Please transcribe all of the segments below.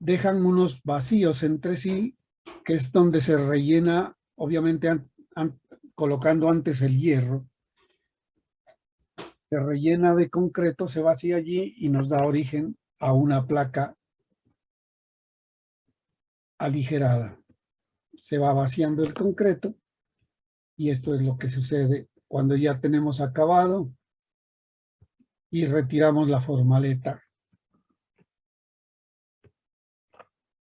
dejan unos vacíos entre sí, que es donde se rellena, obviamente colocando antes el hierro, se rellena de concreto, se vacía allí y nos da origen a una placa aligerada. Se va vaciando el concreto y esto es lo que sucede cuando ya tenemos acabado y retiramos la formaleta.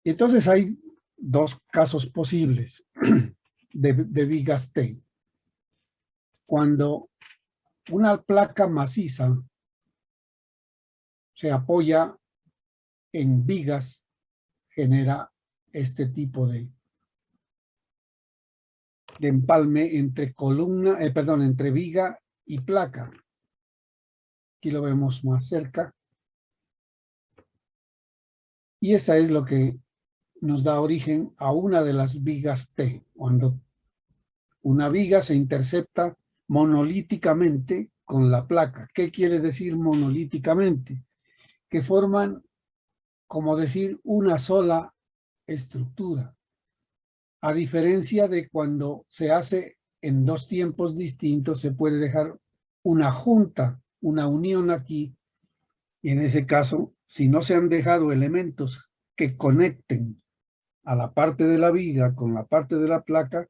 Entonces hay dos casos posibles de vigas T. Cuando una placa maciza se apoya en vigas, genera este tipo de empalme entre columna, entre viga y placa. Aquí lo vemos más cerca. Y esa es lo que nos da origen a una de las vigas T, cuando una viga se intercepta monolíticamente con la placa. ¿Qué quiere decir monolíticamente? Que forman, como decir, una sola estructura. A diferencia de cuando se hace en dos tiempos distintos, se puede dejar una junta, una unión aquí, y en ese caso, si no se han dejado elementos que conecten a la parte de la viga con la parte de la placa,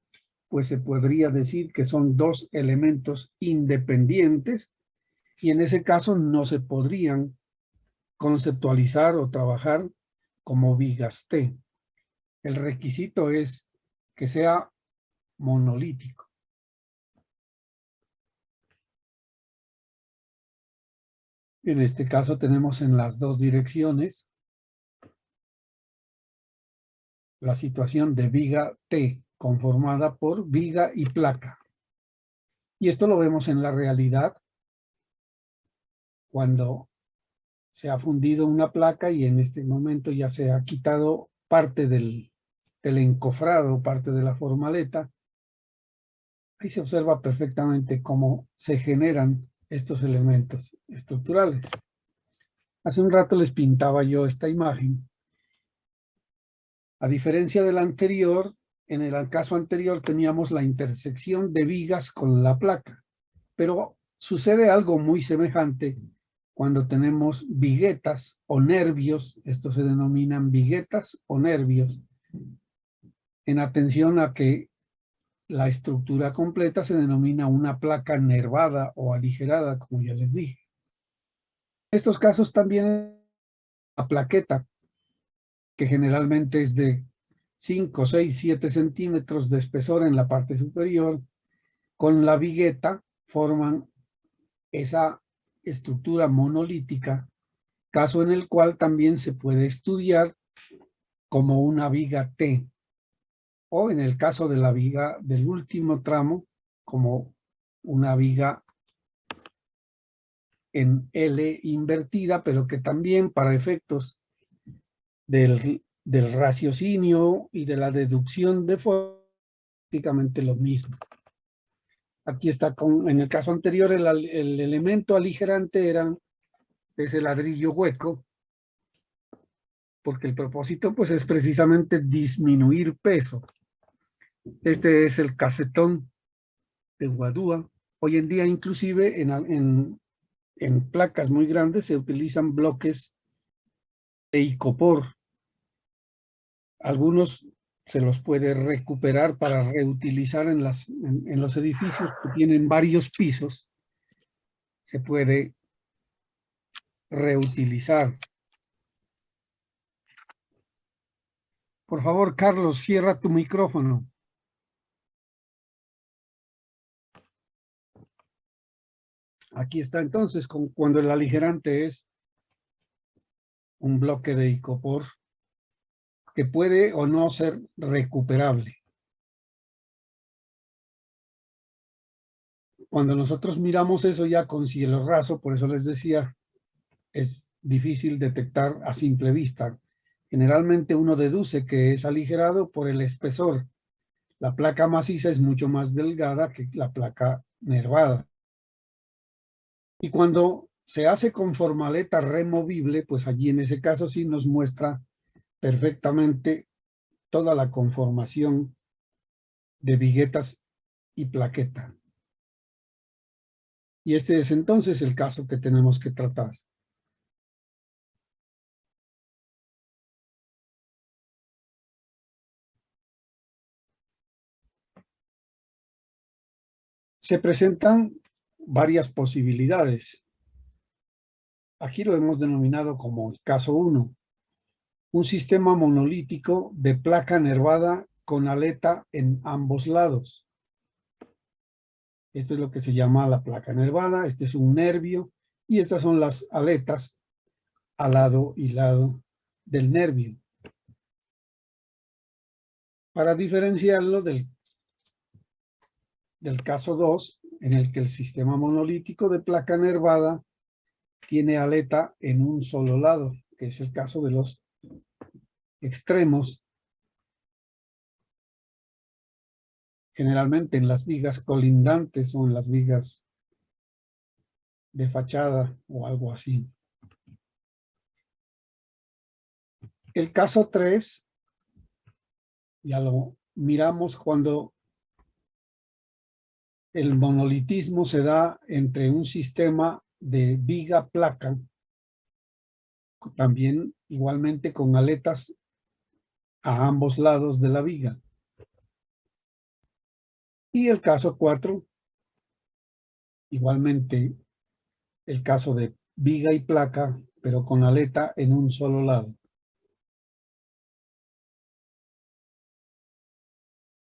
pues se podría decir que son dos elementos independientes y en ese caso no se podrían conceptualizar o trabajar como vigas T. El requisito es que sea monolítico. En este caso tenemos en las dos direcciones la situación de viga T conformada por viga y placa. Y esto lo vemos en la realidad cuando se ha fundido una placa y en este momento ya se ha quitado parte del encofrado, parte de la formaleta. Ahí se observa perfectamente cómo se generan estos elementos estructurales. Hace un rato les pintaba yo esta imagen. A diferencia del anterior, en el caso anterior teníamos la intersección de vigas con la placa, pero sucede algo muy semejante cuando tenemos viguetas o nervios, estos se denominan viguetas o nervios, en atención a que la estructura completa se denomina una placa nervada o aligerada, como ya les dije. En estos casos también la plaqueta, que generalmente es de 5, 6, 7 centímetros de espesor en la parte superior, con la vigueta forman esa estructura monolítica, caso en el cual también se puede estudiar como una viga T, o en el caso de la viga del último tramo, como una viga en L invertida, pero que también para efectos del raciocinio y de la deducción de forma, prácticamente lo mismo. Aquí está, en el caso anterior, el elemento aligerante era ese ladrillo hueco, porque el propósito pues es precisamente disminuir peso. Este es el casetón de Huadúa. Hoy en día inclusive en placas muy grandes se utilizan bloques de icopor. Algunos se los puede recuperar para reutilizar en los edificios que tienen varios pisos. Se puede reutilizar. Por favor, Carlos, cierra tu micrófono. Aquí está entonces, cuando el aligerante es un bloque de icopor que puede o no ser recuperable. Cuando nosotros miramos eso ya con cielo raso, por eso les decía, es difícil detectar a simple vista. Generalmente uno deduce que es aligerado por el espesor. La placa maciza es mucho más delgada que la placa nervada. Y cuando se hace con formaleta removible, pues allí en ese caso sí nos muestra perfectamente toda la conformación de viguetas y plaqueta. Y este es entonces el caso que tenemos que tratar. Se presentan varias posibilidades. Aquí lo hemos denominado como el caso 1. Un sistema monolítico de placa nervada con aleta en ambos lados. Esto es lo que se llama la placa nervada. Este es un nervio y estas son las aletas al lado y lado del nervio. Para diferenciarlo del caso 2, en el que el sistema monolítico de placa nervada tiene aleta en un solo lado, que es el caso de los extremos, generalmente en las vigas colindantes o en las vigas de fachada o algo así. El caso 3, ya lo miramos cuando el monolitismo se da entre un sistema de viga-placa, también igualmente con aletas a ambos lados de la viga. Y el caso 4, igualmente el caso de viga y placa, pero con aleta en un solo lado.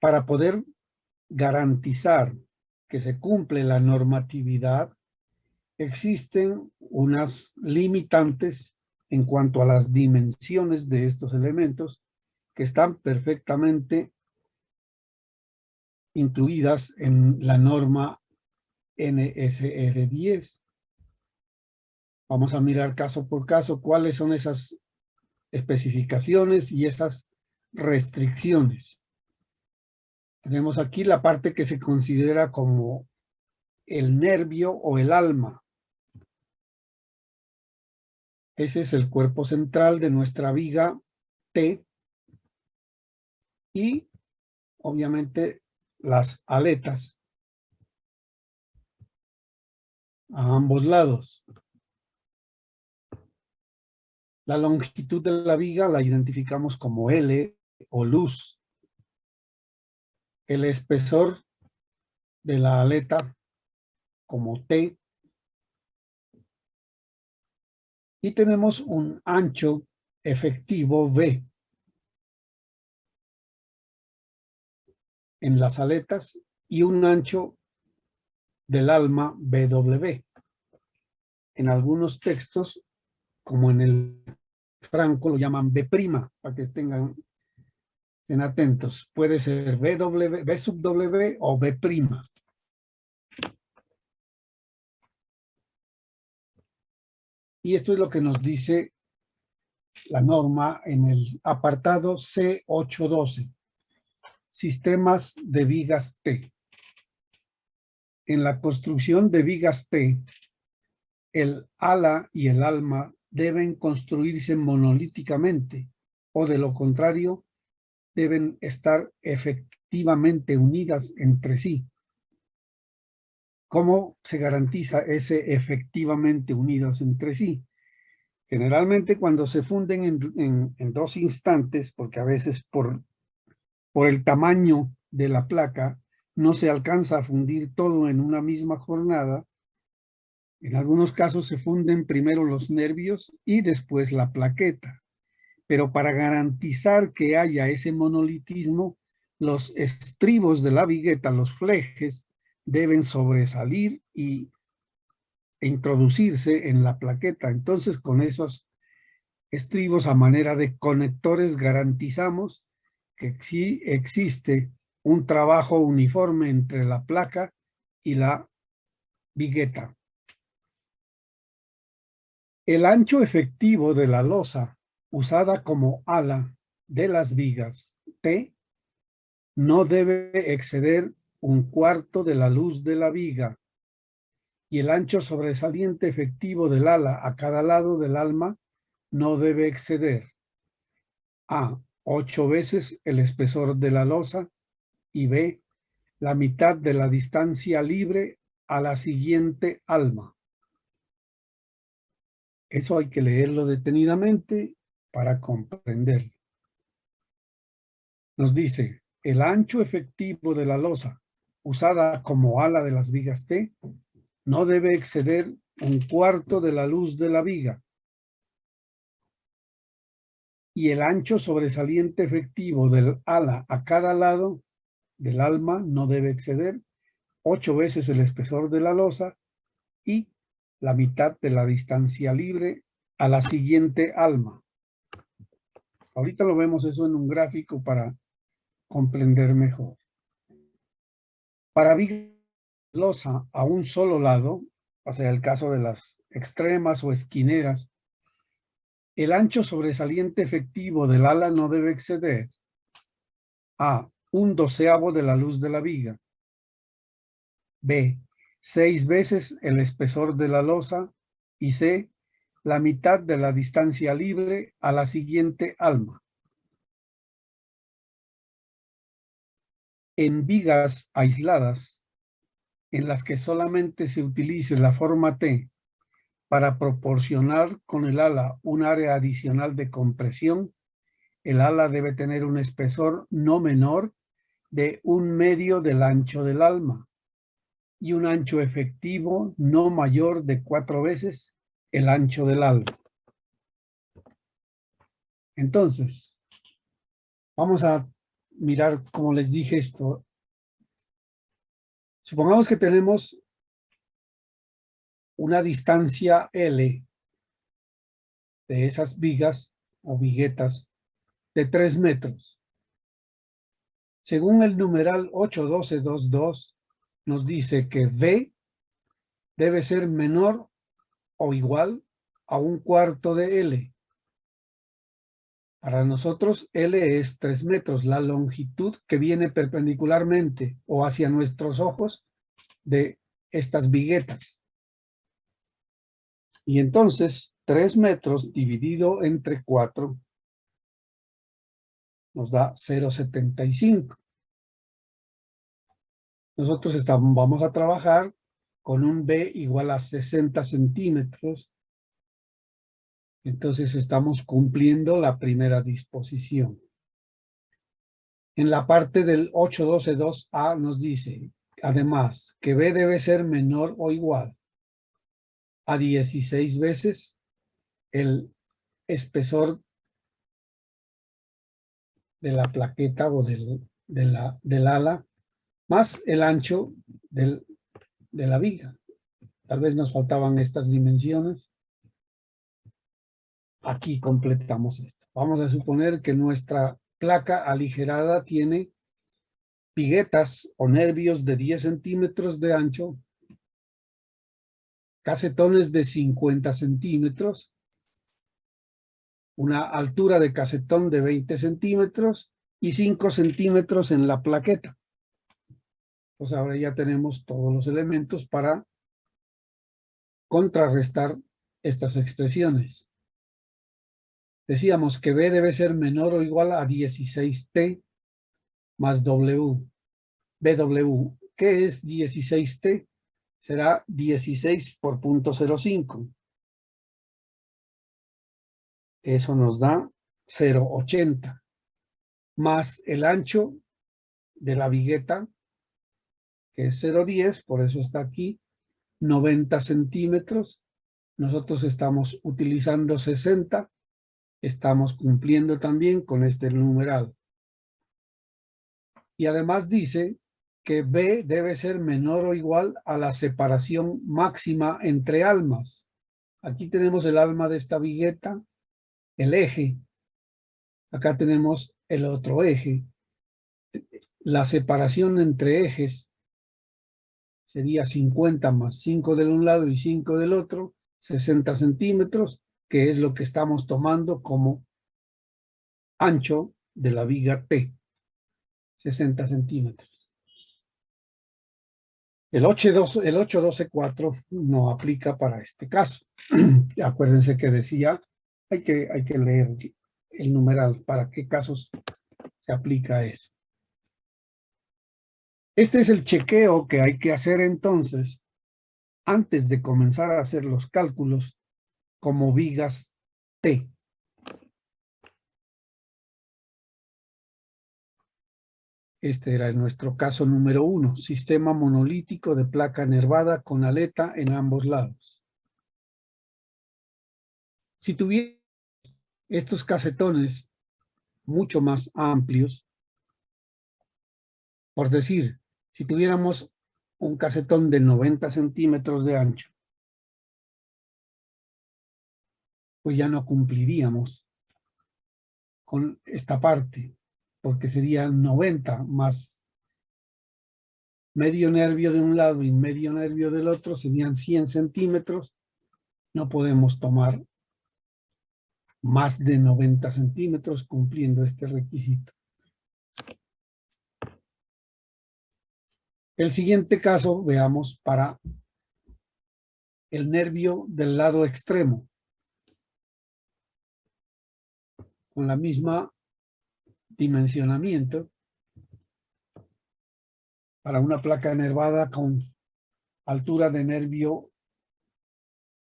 Para poder garantizar que se cumple la normatividad, existen unas limitantes en cuanto a las dimensiones de estos elementos que están perfectamente incluidas en la norma NSR 10. Vamos a mirar caso por caso cuáles son esas especificaciones y esas restricciones. Tenemos aquí la parte que se considera como el nervio o el alma. Ese es el cuerpo central de nuestra viga T y obviamente las aletas a ambos lados. La longitud de la viga la identificamos como L o luz. El espesor de la aleta como T. Y tenemos un ancho efectivo V en las aletas y un ancho del alma BW. En algunos textos, como en el Franco, lo llaman B', para que estén atentos. Puede ser BW, B sub W o B'. Y esto es lo que nos dice la norma en el apartado C812. Sistemas de vigas T. En la construcción de vigas T, el ala y el alma deben construirse monolíticamente o de lo contrario deben estar efectivamente unidas entre sí. ¿Cómo se garantiza ese efectivamente unidos entre sí? Generalmente cuando se funden en dos instantes, porque a veces por el tamaño de la placa no se alcanza a fundir todo en una misma jornada. En algunos casos se funden primero los nervios y después la plaqueta. Pero para garantizar que haya ese monolitismo, los estribos de la vigueta, los flejes, deben sobresalir e introducirse en la plaqueta. Entonces, con esos estribos a manera de conectores garantizamos que sí existe un trabajo uniforme entre la placa y la vigueta. El ancho efectivo de la losa usada como ala de las vigas T no debe exceder 1/4 de la luz de la viga y el ancho sobresaliente efectivo del ala a cada lado del alma no debe exceder A, 8 veces el espesor de la losa, y B, la mitad de la distancia libre a la siguiente alma. Eso hay que leerlo detenidamente para comprenderlo. Nos dice, el ancho efectivo de la losa usada como ala de las vigas T no debe exceder 1/4 de la luz de la viga, y el ancho sobresaliente efectivo del ala a cada lado del alma no debe exceder 8 veces el espesor de la losa y la mitad de la distancia libre a la siguiente alma. Ahorita lo vemos eso en un gráfico para comprender mejor. Para viga losa a un solo lado, o sea, el caso de las extremas o esquineras, el ancho sobresaliente efectivo del ala no debe exceder A, 1/12 de la luz de la viga, B, 6 veces el espesor de la losa, y C, la mitad de la distancia libre a la siguiente alma. En vigas aisladas, en las que solamente se utilice la forma T para proporcionar con el ala un área adicional de compresión, el ala debe tener un espesor no menor de 1/2 del ancho del alma y un ancho efectivo no mayor de 4 veces el ancho del alma. Entonces, vamos a mirar, como les dije esto. Supongamos que tenemos una distancia L de esas vigas o viguetas de 3 metros. Según el numeral 81222, nos dice que V debe ser menor o igual a 1/4 de L. Para nosotros, L es 3 metros, la longitud que viene perpendicularmente o hacia nuestros ojos de estas viguetas. Y entonces, 3 metros dividido entre 4 nos da 0,75. Nosotros vamos a trabajar con un B igual a 60 centímetros. Entonces estamos cumpliendo la primera disposición. En la parte del 812.2a nos dice, además, que B debe ser menor o igual a 16 veces el espesor de la plaqueta o del ala, más el ancho de la viga. Tal vez nos faltaban estas dimensiones. Aquí completamos esto. Vamos a suponer que nuestra placa aligerada tiene viguetas o nervios de 10 centímetros de ancho, casetones de 50 centímetros, una altura de casetón de 20 centímetros y 5 centímetros en la plaqueta. Pues ahora ya tenemos todos los elementos para contrarrestar estas expresiones. Decíamos que B debe ser menor o igual a 16T más W. BW, ¿qué es 16T? Será 16 por 0.05. Eso nos da 0,80. Más el ancho de la vigueta, que es 0,10, por eso está aquí, 90 centímetros. Nosotros estamos utilizando 60. Estamos cumpliendo también con este numeral. Y además dice que B debe ser menor o igual a la separación máxima entre almas. Aquí tenemos el alma de esta vigueta, el eje. Acá tenemos el otro eje. La separación entre ejes sería 50 más 5 de un lado y 5 del otro, 60 centímetros, que es lo que estamos tomando como ancho de la viga T, 60 centímetros. El 812.4 no aplica para este caso. Acuérdense que decía, hay que leer el numeral, para qué casos se aplica eso. Este es el chequeo que hay que hacer entonces antes de comenzar a hacer los cálculos como vigas T. Este era nuestro caso número 1, sistema monolítico de placa nervada con aleta en ambos lados. Si tuviera estos casetones mucho más amplios, por decir, si tuviéramos un casetón de 90 centímetros de ancho, pues ya no cumpliríamos con esta parte, porque serían 90 más medio nervio de un lado y medio nervio del otro, serían 100 centímetros. No podemos tomar más de 90 centímetros cumpliendo este requisito. El siguiente caso, veamos para el nervio del lado extremo. Con la misma dimensionamiento para una placa nervada con altura de nervio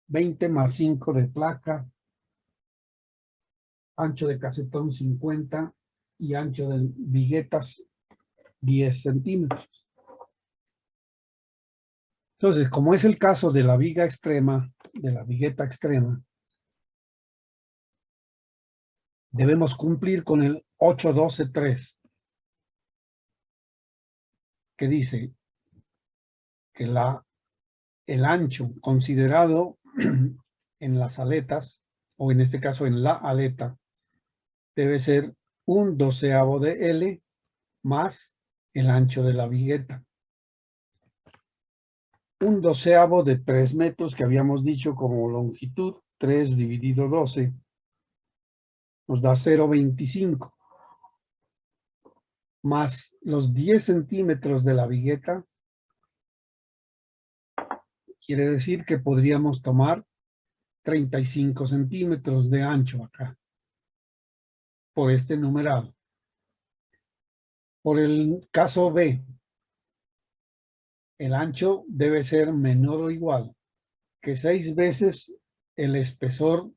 20 más 5 de placa, ancho de casetón 50 y ancho de viguetas 10 centímetros. Entonces, como es el caso de la viga extrema, de la vigueta extrema, debemos cumplir con el 8.12.3, que dice que el ancho considerado en las aletas, o en este caso en la aleta, debe ser 1/12 de L más el ancho de la vigueta. 1/12 de 3 metros que habíamos dicho como longitud, 3 dividido 12, nos da 0.25, más los 10 centímetros de la vigueta, quiere decir que podríamos tomar 35 centímetros de ancho acá, por este numerado. Por el caso B, el ancho debe ser menor o igual que 6 veces el espesor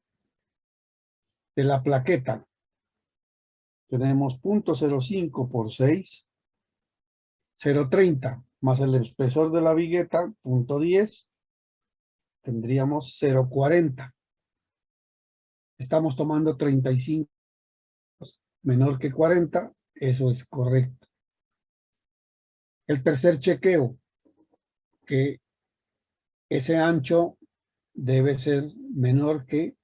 de la plaqueta. Tenemos 0.05 por 6, 0.30, más el espesor de la vigueta, 0.10, tendríamos 0.40. Estamos tomando 35 menor que 40, eso es correcto. El tercer chequeo, que ese ancho debe ser menor que,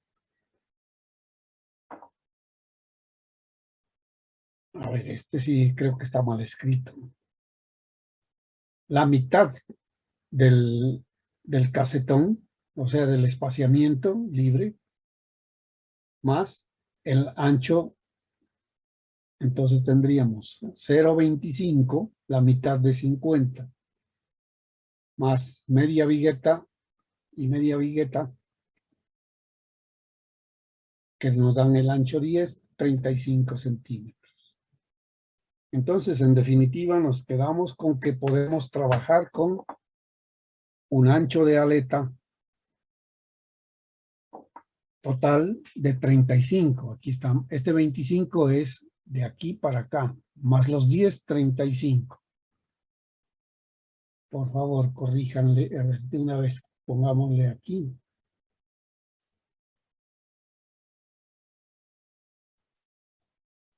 a ver, este sí creo que está mal escrito, la mitad del casetón, o sea, del espaciamiento libre, más el ancho. Entonces tendríamos 0.25, la mitad de 50, más media vigueta y media vigueta, que nos dan el ancho 10, 35 centímetros. Entonces, en definitiva, nos quedamos con que podemos trabajar con un ancho de aleta total de 35. Aquí está, este 25 es de aquí para acá, más los 10, 35. Por favor, corríjanle, de una vez, pongámosle aquí.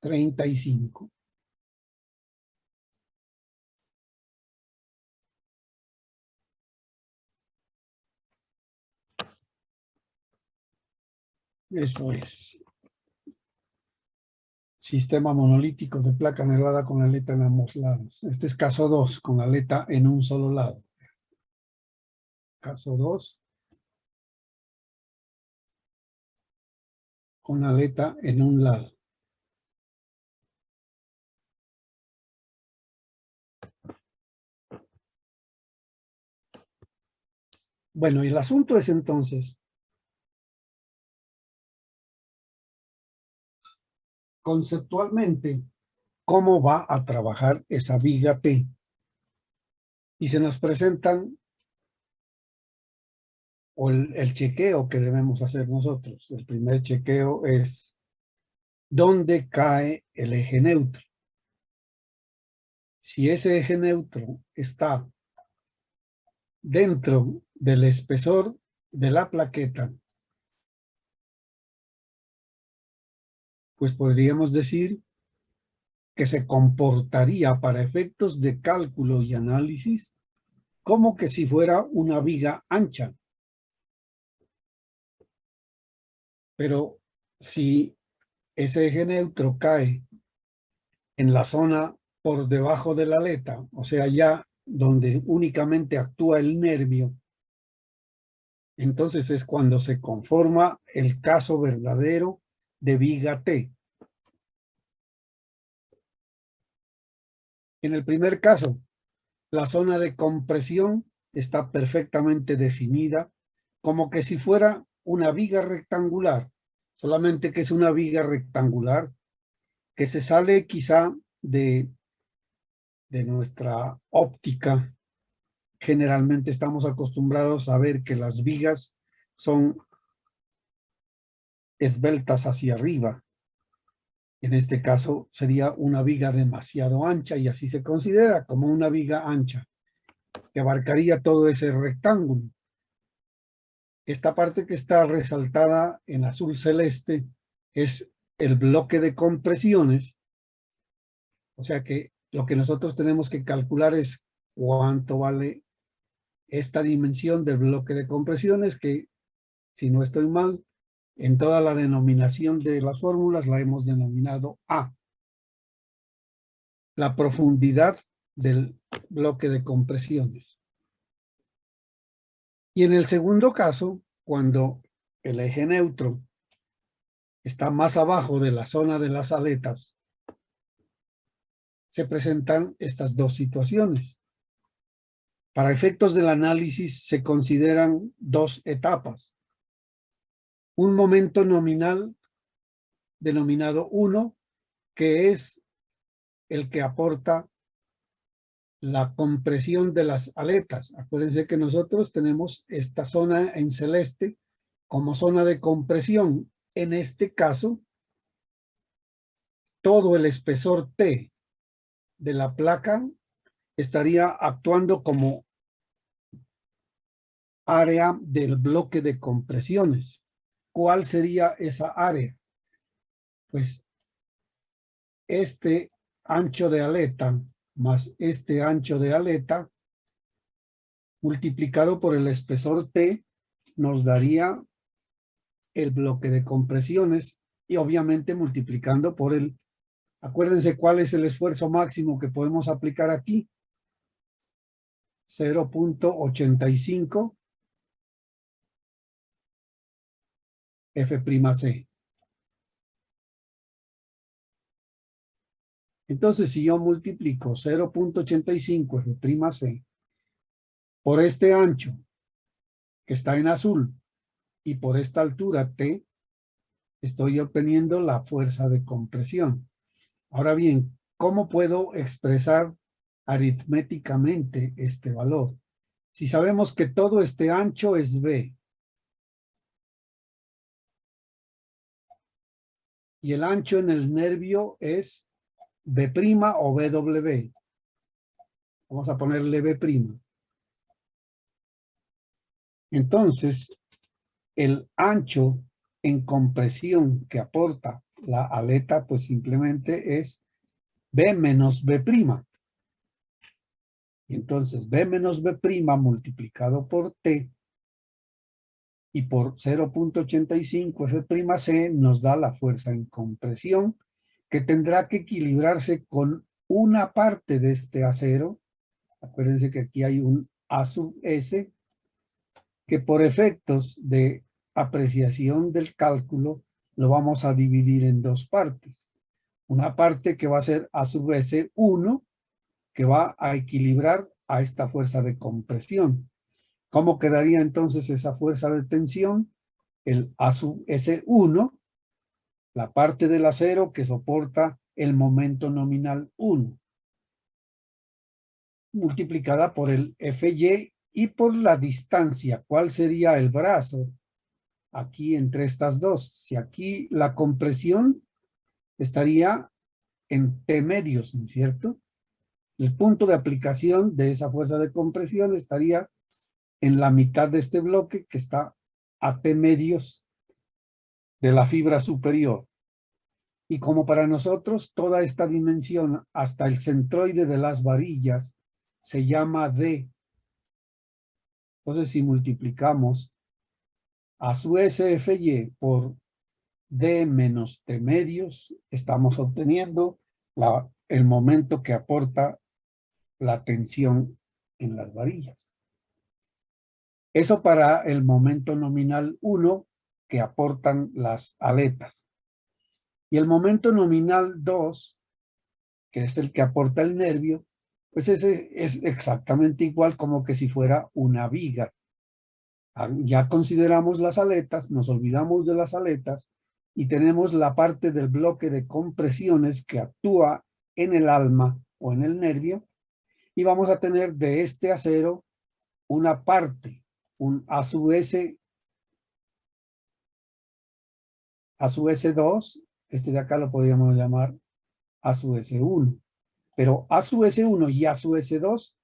35. Eso es. Sistema monolítico de placa nervada con aleta en ambos lados. Este es caso 2, con aleta en un solo lado. Caso 2. Con aleta en un lado. Bueno, y el asunto es entonces conceptualmente cómo va a trabajar esa viga T. Y se nos presentan o el chequeo que debemos hacer nosotros. El primer chequeo es dónde cae el eje neutro. Si ese eje neutro está dentro del espesor de la plaqueta, pues podríamos decir que se comportaría para efectos de cálculo y análisis como que si fuera una viga ancha. Pero si ese eje neutro cae en la zona por debajo de la aleta, o sea, ya donde únicamente actúa el nervio, entonces es cuando se conforma el caso verdadero de viga T. En el primer caso, la zona de compresión está perfectamente definida como que si fuera una viga rectangular, solamente que es una viga rectangular que se sale quizá de nuestra óptica. Generalmente estamos acostumbrados a ver que las vigas son esbeltas hacia arriba. En este caso sería una viga demasiado ancha y así se considera como una viga ancha que abarcaría todo ese rectángulo. Esta parte que está resaltada en azul celeste es el bloque de compresiones. O sea que lo que nosotros tenemos que calcular es cuánto vale esta dimensión del bloque de compresiones que, si no estoy mal, en toda la denominación de las fórmulas la hemos denominado A. La profundidad del bloque de compresiones. Y en el segundo caso, cuando el eje neutro está más abajo de la zona de las aletas, se presentan estas dos situaciones. Para efectos del análisis se consideran dos etapas. Un momento nominal denominado 1, que es el que aporta la compresión de las aletas. Acuérdense que nosotros tenemos esta zona en celeste como zona de compresión. En este caso, todo el espesor T de la placa estaría actuando como área del bloque de compresiones. ¿Cuál sería esa área? Pues este ancho de aleta más este ancho de aleta multiplicado por el espesor T nos daría el bloque de compresiones y obviamente multiplicando por el, acuérdense cuál es el esfuerzo máximo que podemos aplicar aquí, 0.85 F'C. Entonces, si yo multiplico 0.85 F'C por este ancho que está en azul y por esta altura T, estoy obteniendo la fuerza de compresión. Ahora bien, ¿cómo puedo expresar aritméticamente este valor? Si sabemos que todo este ancho es B y el ancho en el nervio es B' o BW. Vamos a ponerle B'. Entonces, el ancho en compresión que aporta la aleta, pues simplemente es B menos B'. Y entonces B menos B' multiplicado por T y por 0.85 F'C nos da la fuerza en compresión que tendrá que equilibrarse con una parte de este acero. Acuérdense que aquí hay un A sub S que por efectos de apreciación del cálculo lo vamos a dividir en dos partes. Una parte que va a ser A sub S1 que va a equilibrar a esta fuerza de compresión. ¿Cómo quedaría entonces esa fuerza de tensión? El A sub S1 la parte del acero que soporta el momento nominal 1, multiplicada por el Fy y por la distancia. ¿Cuál sería el brazo aquí entre estas dos? Si aquí la compresión estaría en T medios, ¿no es cierto? El punto de aplicación de esa fuerza de compresión estaría en la mitad de este bloque que está a T medios de la fibra superior. Y como para nosotros toda esta dimensión hasta el centroide de las varillas se llama D. Entonces si multiplicamos a su SFY por D menos T medios, estamos obteniendo el momento que aporta la tensión en las varillas. Eso para el momento nominal 1 que aportan las aletas. Y el momento nominal 2, que es el que aporta el nervio, pues ese es exactamente igual como que si fuera una viga. Ya consideramos las aletas, nos olvidamos de las aletas y tenemos la parte del bloque de compresiones que actúa en el alma o en el nervio y vamos a tener de este acero una parte, un A sub S2, este de acá lo podríamos llamar A sub S1, pero A sub S1 y A sub S2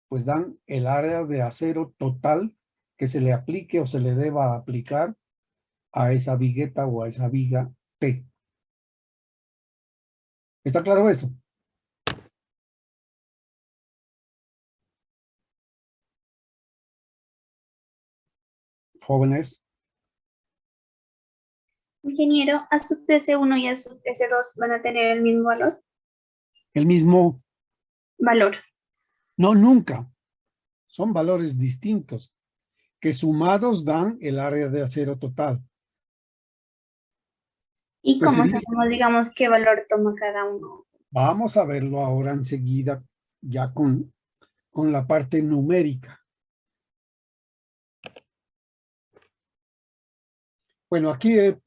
pues dan el área de acero total que se le aplique o se le deba aplicar a esa vigueta o a esa viga T. ¿Está claro eso? Jóvenes. Ingeniero, a sub S1 y a sub S2 van a tener el mismo valor. El mismo, Valor. no, nunca. Son valores distintos que sumados dan el área de acero total. ¿Y Pues cómo sería, sabemos, digamos, qué valor toma cada uno? vamos a verlo ahora enseguida, ya con la parte numérica. Bueno, aquí he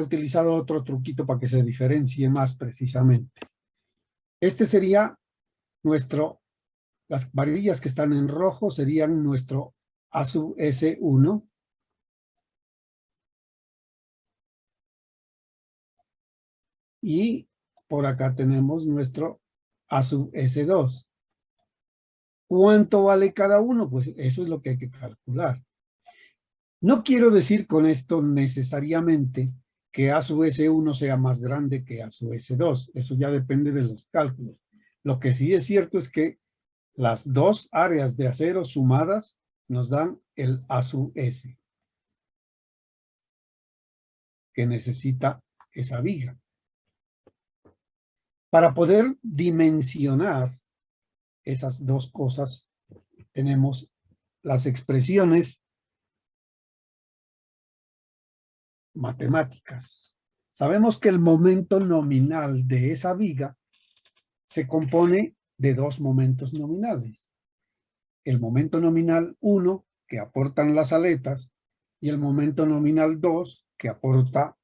utilizado otro truquito para que se diferencie más precisamente. Este sería las varillas que están en rojo serían nuestro A sub S1. Y por acá tenemos nuestro A sub S2. ¿Cuánto vale cada uno? Pues eso es lo que hay que calcular. No quiero decir con esto necesariamente que A sub S1 sea más grande que A sub S2. Eso ya depende de los cálculos. Lo que sí es cierto es que las dos áreas de acero sumadas nos dan el A sub S que necesita esa viga. Para poder dimensionar esas dos cosas, tenemos las expresiones matemáticas. Sabemos que el momento nominal de esa viga se compone de dos momentos nominales. El momento nominal 1, que aportan las aletas, y el momento nominal 2, que aporta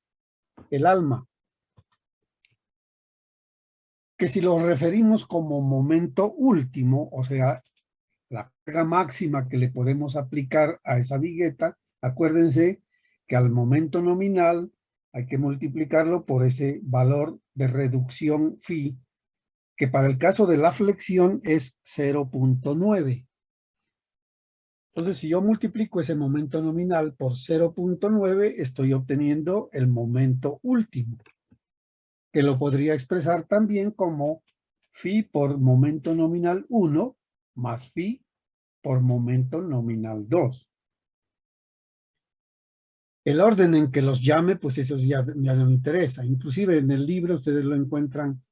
el alma. Que si lo referimos como momento último, o sea, la carga máxima que le podemos aplicar a esa vigueta, acuérdense que al momento nominal hay que multiplicarlo por ese valor de reducción phi, que para el caso de la flexión es 0.9. Entonces, si yo multiplico ese momento nominal por 0.9, estoy obteniendo el momento último, que lo podría expresar también como phi por momento nominal 1 más phi por momento nominal 2. El orden en que los llame, pues eso ya no me interesa. Inclusive en el libro ustedes lo encuentran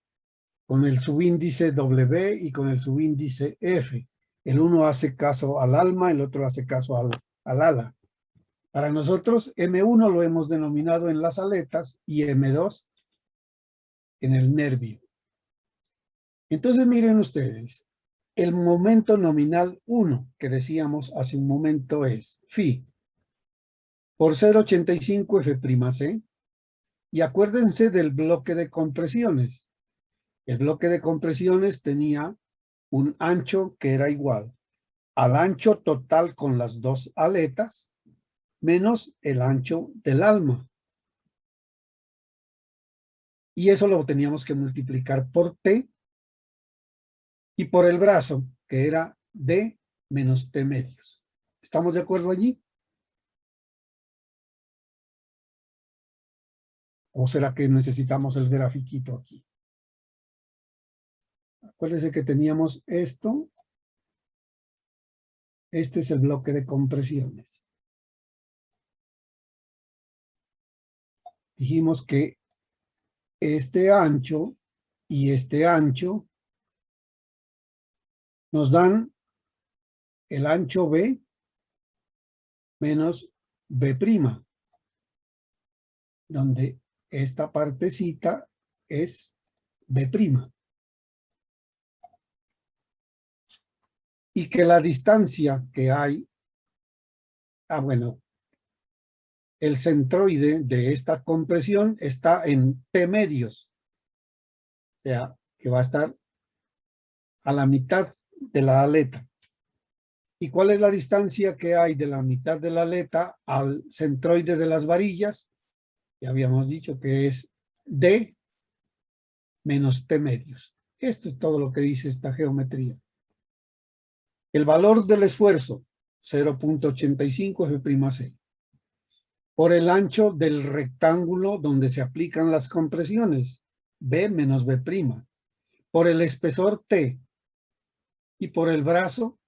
con el subíndice W y con el subíndice F. El uno hace caso al alma, el otro hace caso al ala. Para nosotros, M1 lo hemos denominado en las aletas y M2 en el nervio. Entonces miren ustedes, el momento nominal 1 que decíamos hace un momento es phi por 0.85 F'C Y acuérdense del bloque de compresiones. El bloque de compresiones tenía un ancho que era igual al ancho total con las dos aletas menos el ancho del alma. Y eso lo teníamos que multiplicar por T y por el brazo, que era D menos T medios. ¿Estamos de acuerdo allí? ¿O será que necesitamos el grafiquito aquí? Acuérdense que teníamos esto. Este es el bloque de compresiones. Dijimos que este ancho y este ancho nos dan el ancho B menos B', donde esta partecita es B'. Y que la distancia que hay, bueno, el centroide de esta compresión está en T medios, o sea, que va a estar a la mitad de la aleta. ¿Y cuál es la distancia que hay de la mitad de la aleta al centroide de las varillas? Ya habíamos dicho que es D menos T medios. Esto es todo lo que dice esta geometría. El valor del esfuerzo, 0.85 F'C. Por el ancho del rectángulo donde se aplican las compresiones, B menos B'. Por el espesor T y por el brazo,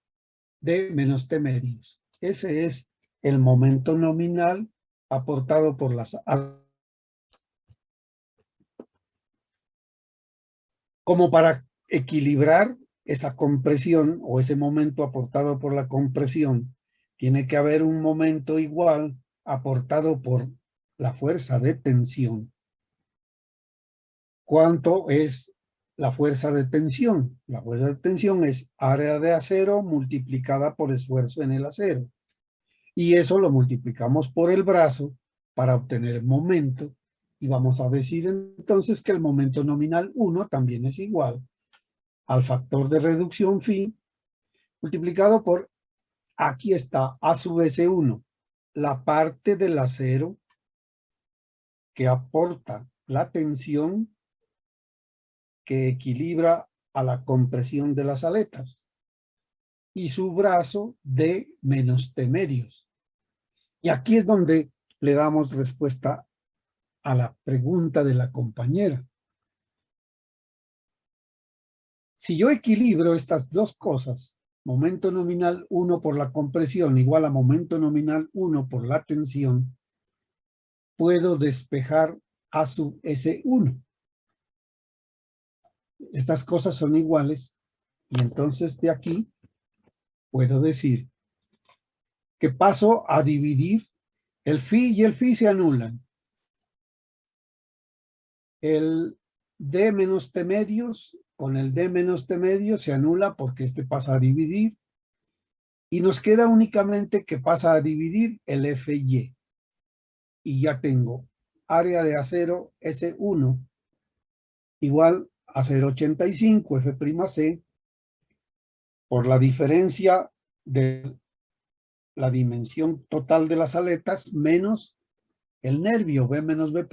D menos T medios. Ese es el momento nominal aportado por las alas. Como para equilibrar esa compresión o ese momento aportado por la compresión, tiene que haber un momento igual aportado por la fuerza de tensión. ¿Cuánto es la fuerza de tensión? La fuerza de tensión es área de acero multiplicada por esfuerzo en el acero. Y eso lo multiplicamos por el brazo para obtener momento. Y vamos a decir entonces que el momento nominal 1 también es igual al factor de reducción phi multiplicado por, aquí está, A sub S1, la parte del acero que aporta la tensión que equilibra a la compresión de las aletas, y su brazo D menos T medios. Y aquí es donde le damos respuesta a la pregunta de la compañera. Si yo equilibro estas dos cosas, momento nominal 1 por la compresión igual a momento nominal 1 por la tensión, puedo despejar A sub S1. Estas cosas son iguales y entonces de aquí puedo decir que paso a dividir el phi y el phi se anulan. El D menos T medios con el D menos T medios se anula porque este pasa a dividir y nos queda únicamente que pasa a dividir el FY. Y ya tengo área de acero S1 igual a 0,85 F'C por la diferencia de la dimensión total de las aletas menos el nervio B menos B'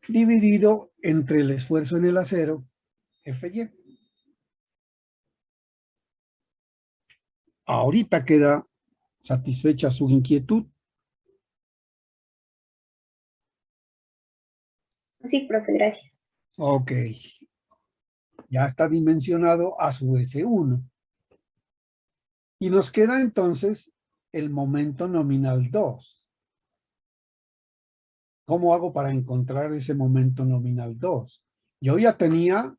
dividido entre el esfuerzo en el acero Fy. Ahorita queda satisfecha su inquietud. Sí, profe, gracias. Ok. Ya está dimensionado a su S1. Y nos queda entonces el momento nominal 2. ¿Cómo hago para encontrar ese momento nominal 2? Yo ya tenía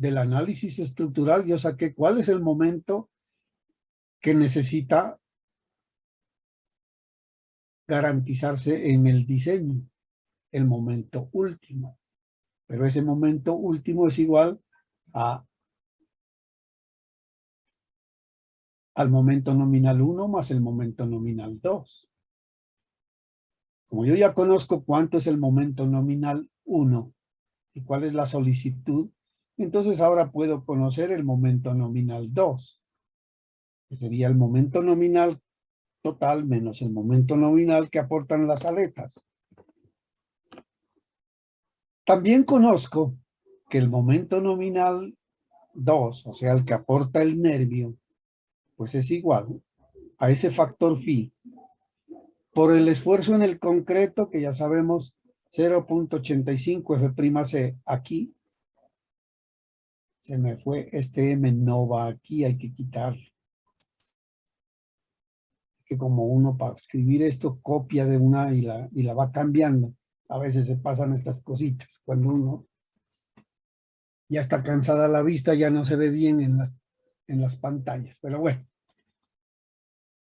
del análisis estructural, yo saqué cuál es el momento que necesita garantizarse en el diseño, el momento último. Pero ese momento último es igual al momento nominal 1 más el momento nominal 2. Como yo ya conozco cuánto es el momento nominal 1 y cuál es la solicitud, entonces ahora puedo conocer el momento nominal 2, que sería el momento nominal total menos el momento nominal que aportan las aletas. También conozco que el momento nominal 2, o sea, el que aporta el nervio, pues es igual a ese factor phi por el esfuerzo en el concreto, que ya sabemos 0.85 F'C. Aquí se me fue este M, no va aquí, hay que quitarlo. Que como uno para escribir esto copia de una y la va cambiando. A veces se pasan estas cositas. Cuando uno ya está cansada la vista, ya no se ve bien en las pantallas. Pero bueno.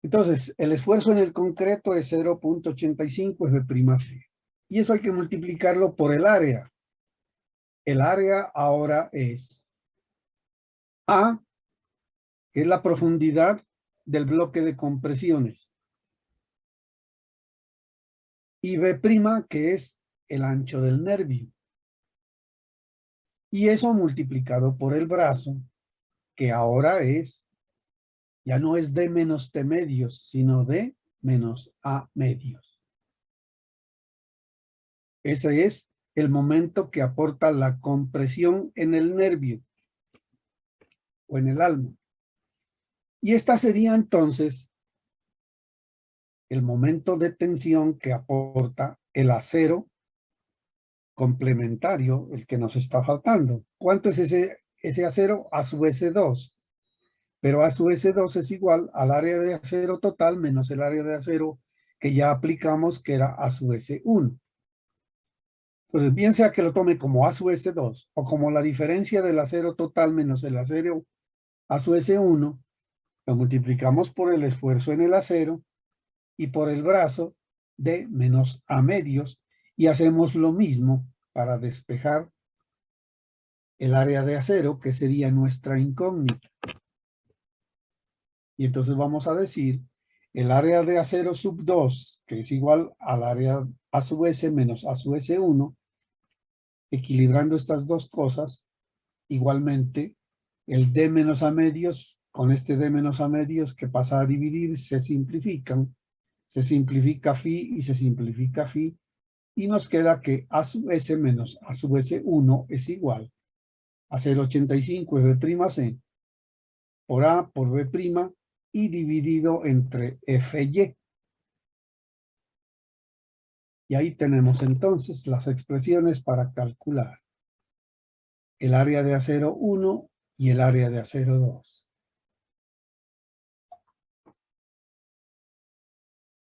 Entonces, el esfuerzo en el concreto es 0.85 F'C. Y eso hay que multiplicarlo por el área. El área ahora es A, que es la profundidad del bloque de compresiones. Y B', que es el ancho del nervio. Y eso multiplicado por el brazo, que ahora es, ya no es D menos T medios, sino D menos A medios. Ese es el momento que aporta la compresión en el nervio o en el alma. Y esta sería entonces el momento de tensión que aporta el acero complementario, el que nos está faltando. ¿Cuánto es ese acero? A su S2. Pero A su S2 es igual al área de acero total menos el área de acero que ya aplicamos, que era A su S1. Entonces, bien sea que lo tome como A su S2 o como la diferencia del acero total menos el acero A su S1, lo multiplicamos por el esfuerzo en el acero y por el brazo de menos A medios, y hacemos lo mismo para despejar el área de acero, que sería nuestra incógnita. Y entonces vamos a decir el área de acero sub 2, que es igual al área A sub S menos A sub S1, equilibrando estas dos cosas, igualmente el D menos A medios, con este D menos A medios que pasa a dividir, se simplifican, se simplifica phi y se simplifica phi, y nos queda que A sub S menos A sub S1 es igual a 0.85 F'C por A por B' y dividido entre Fy. Y ahí tenemos entonces las expresiones para calcular el área de acero 1 y el área de acero 2.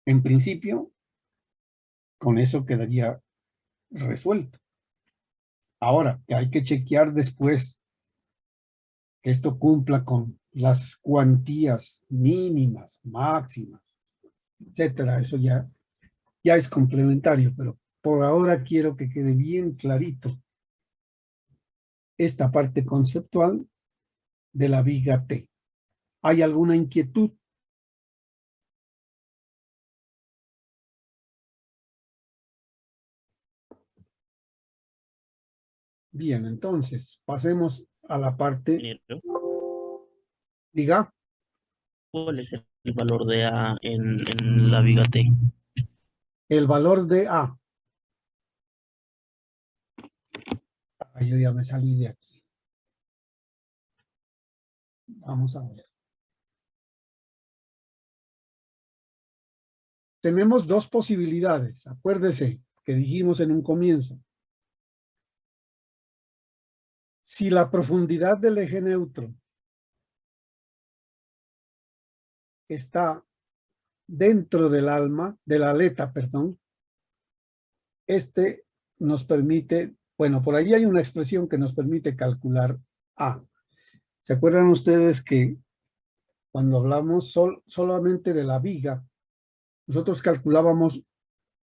En principio, con eso quedaría resuelto. Ahora, que hay que chequear después que esto cumpla con las cuantías mínimas, máximas, etcétera. Eso ya es complementario, pero por ahora quiero que quede bien clarito esta parte conceptual de la viga T. ¿Hay alguna inquietud? Bien, entonces, pasemos a la parte, Ingeniero, diga, ¿cuál es el valor de A en la viga T? el valor de A. Yo ya me salí de aquí. Vamos a ver. Tenemos dos posibilidades, acuérdese que dijimos en un comienzo. Si la profundidad del eje neutro está dentro del alma, de la aleta, perdón, este nos permite, bueno, por ahí hay una expresión que nos permite calcular A. ¿Se acuerdan ustedes que cuando hablamos solamente de la viga, nosotros calculábamos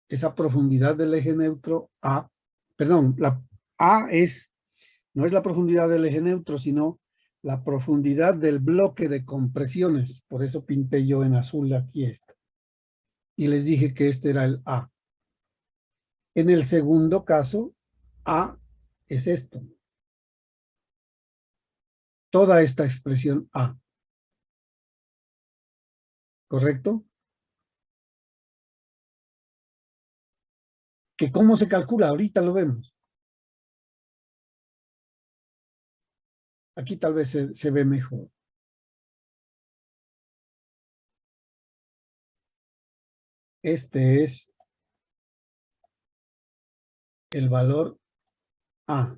esa profundidad del eje neutro A, perdón, la A no es la profundidad del eje neutro, sino la profundidad del bloque de compresiones. Por eso pinté yo en azul aquí esto. Y les dije que este era el A. En el segundo caso, A es esto. Toda esta expresión A. ¿Correcto? ¿Que cómo se calcula? Ahorita lo vemos. Aquí tal vez se ve mejor. Este es el valor A.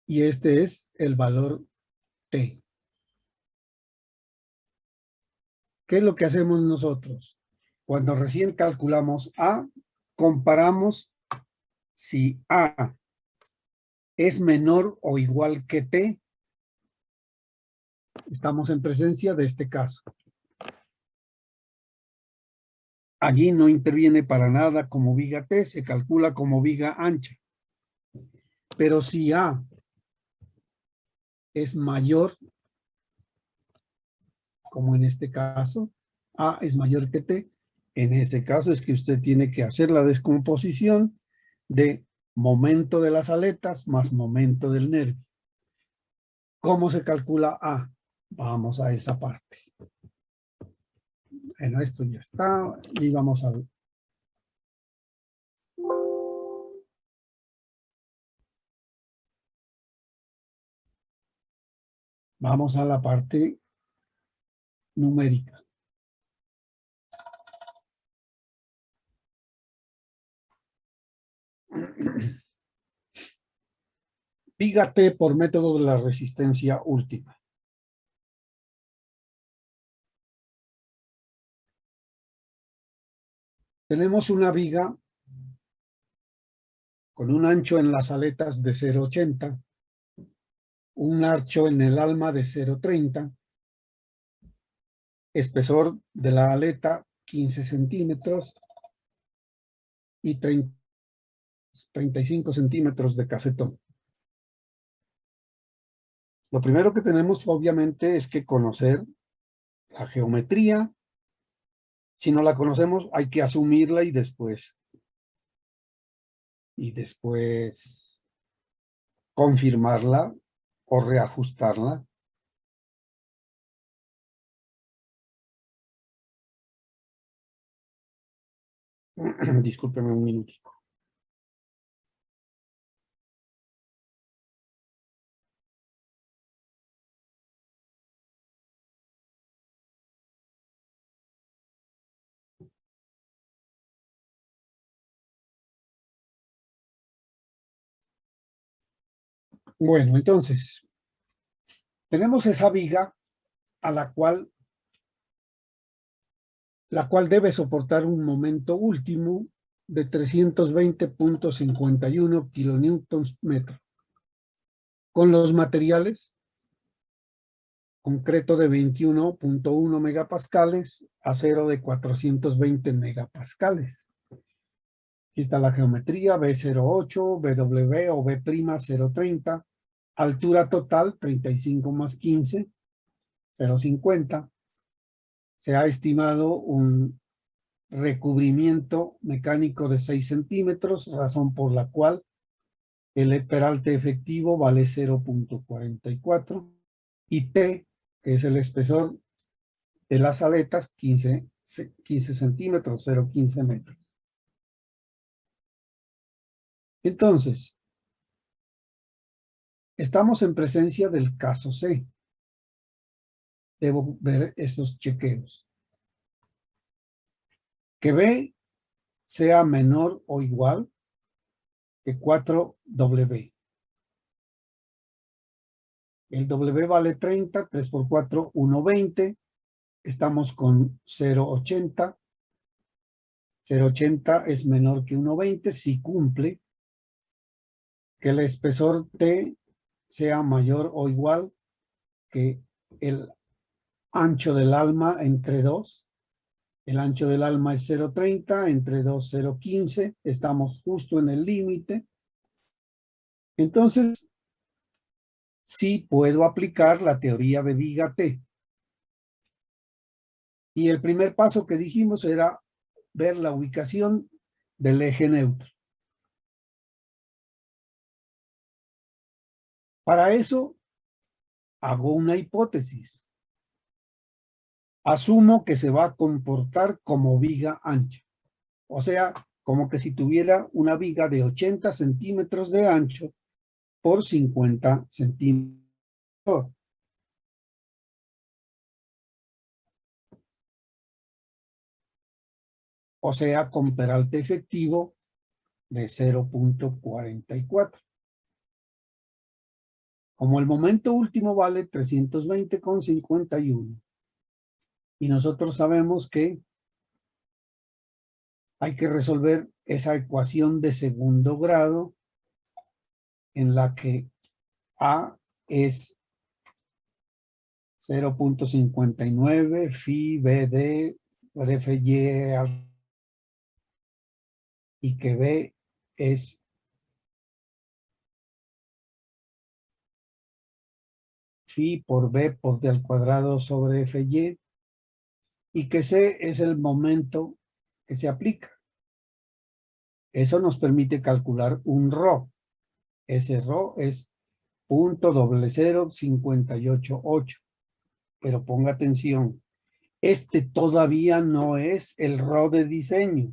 Y este es el valor T. ¿Qué es lo que hacemos nosotros? Cuando recién calculamos A, comparamos si A es menor o igual que T. Estamos en presencia de este caso. Allí no interviene para nada como viga T, se calcula como viga ancha. Pero si A es mayor, como en este caso, A es mayor que T, en ese caso es que usted tiene que hacer la descomposición de momento de las aletas más momento del nervio. ¿Cómo se calcula A? Vamos a esa parte. Bueno, esto ya está y vamos a ver. Vamos a la parte numérica. Viga T por método de la resistencia última. Tenemos una viga con un ancho en las aletas de 0,80, un ancho en el alma de 0,30, espesor de la aleta 15 centímetros y 35 centímetros de casetón. Lo primero que tenemos obviamente es que conocer la geometría. Si no la conocemos hay que asumirla y después confirmarla o reajustarla. Discúlpeme un minutito. Bueno, entonces, tenemos esa viga a la cual debe soportar un momento último de 320.51 kilonewtons metro. Con los materiales, concreto de 21.1 megapascales, acero de 420 megapascales. Aquí está la geometría, B08, BW o B' 030, altura total 35 más 15, 0,50. Se ha estimado un recubrimiento mecánico de 6 centímetros, razón por la cual el peralte efectivo vale 0.44 y T, que es el espesor de las aletas, 15 centímetros, 0,15 metros. Entonces, estamos en presencia del caso C. Debo ver estos chequeos. Que B sea menor o igual que 4W. El W vale 30, 3 por 4, 1,20. Estamos con 0,80. 0,80 es menor que 1,20 si cumple que el espesor T sea mayor o igual que el ancho del alma entre 2. El ancho del alma es 0,30, entre 2, 0,15. Estamos justo en el límite. Entonces, sí puedo aplicar la teoría de viga T. Y el primer paso que dijimos era ver la ubicación del eje neutro. Para eso, hago una hipótesis. Asumo que se va a comportar como viga ancha. O sea, como que si tuviera una viga de 80 centímetros de ancho por 50 centímetros. O sea, con peralte efectivo de 0.44. Como el momento último vale 320,51. Y nosotros sabemos que hay que resolver esa ecuación de segundo grado en la que A es 0.59, phi BD, FY, y que B es phi por B por D al cuadrado sobre FY, y que C es el momento que se aplica. Eso nos permite calcular un ρ. Ese ρ es 0.00588. Pero ponga atención, este todavía no es el ρ de diseño.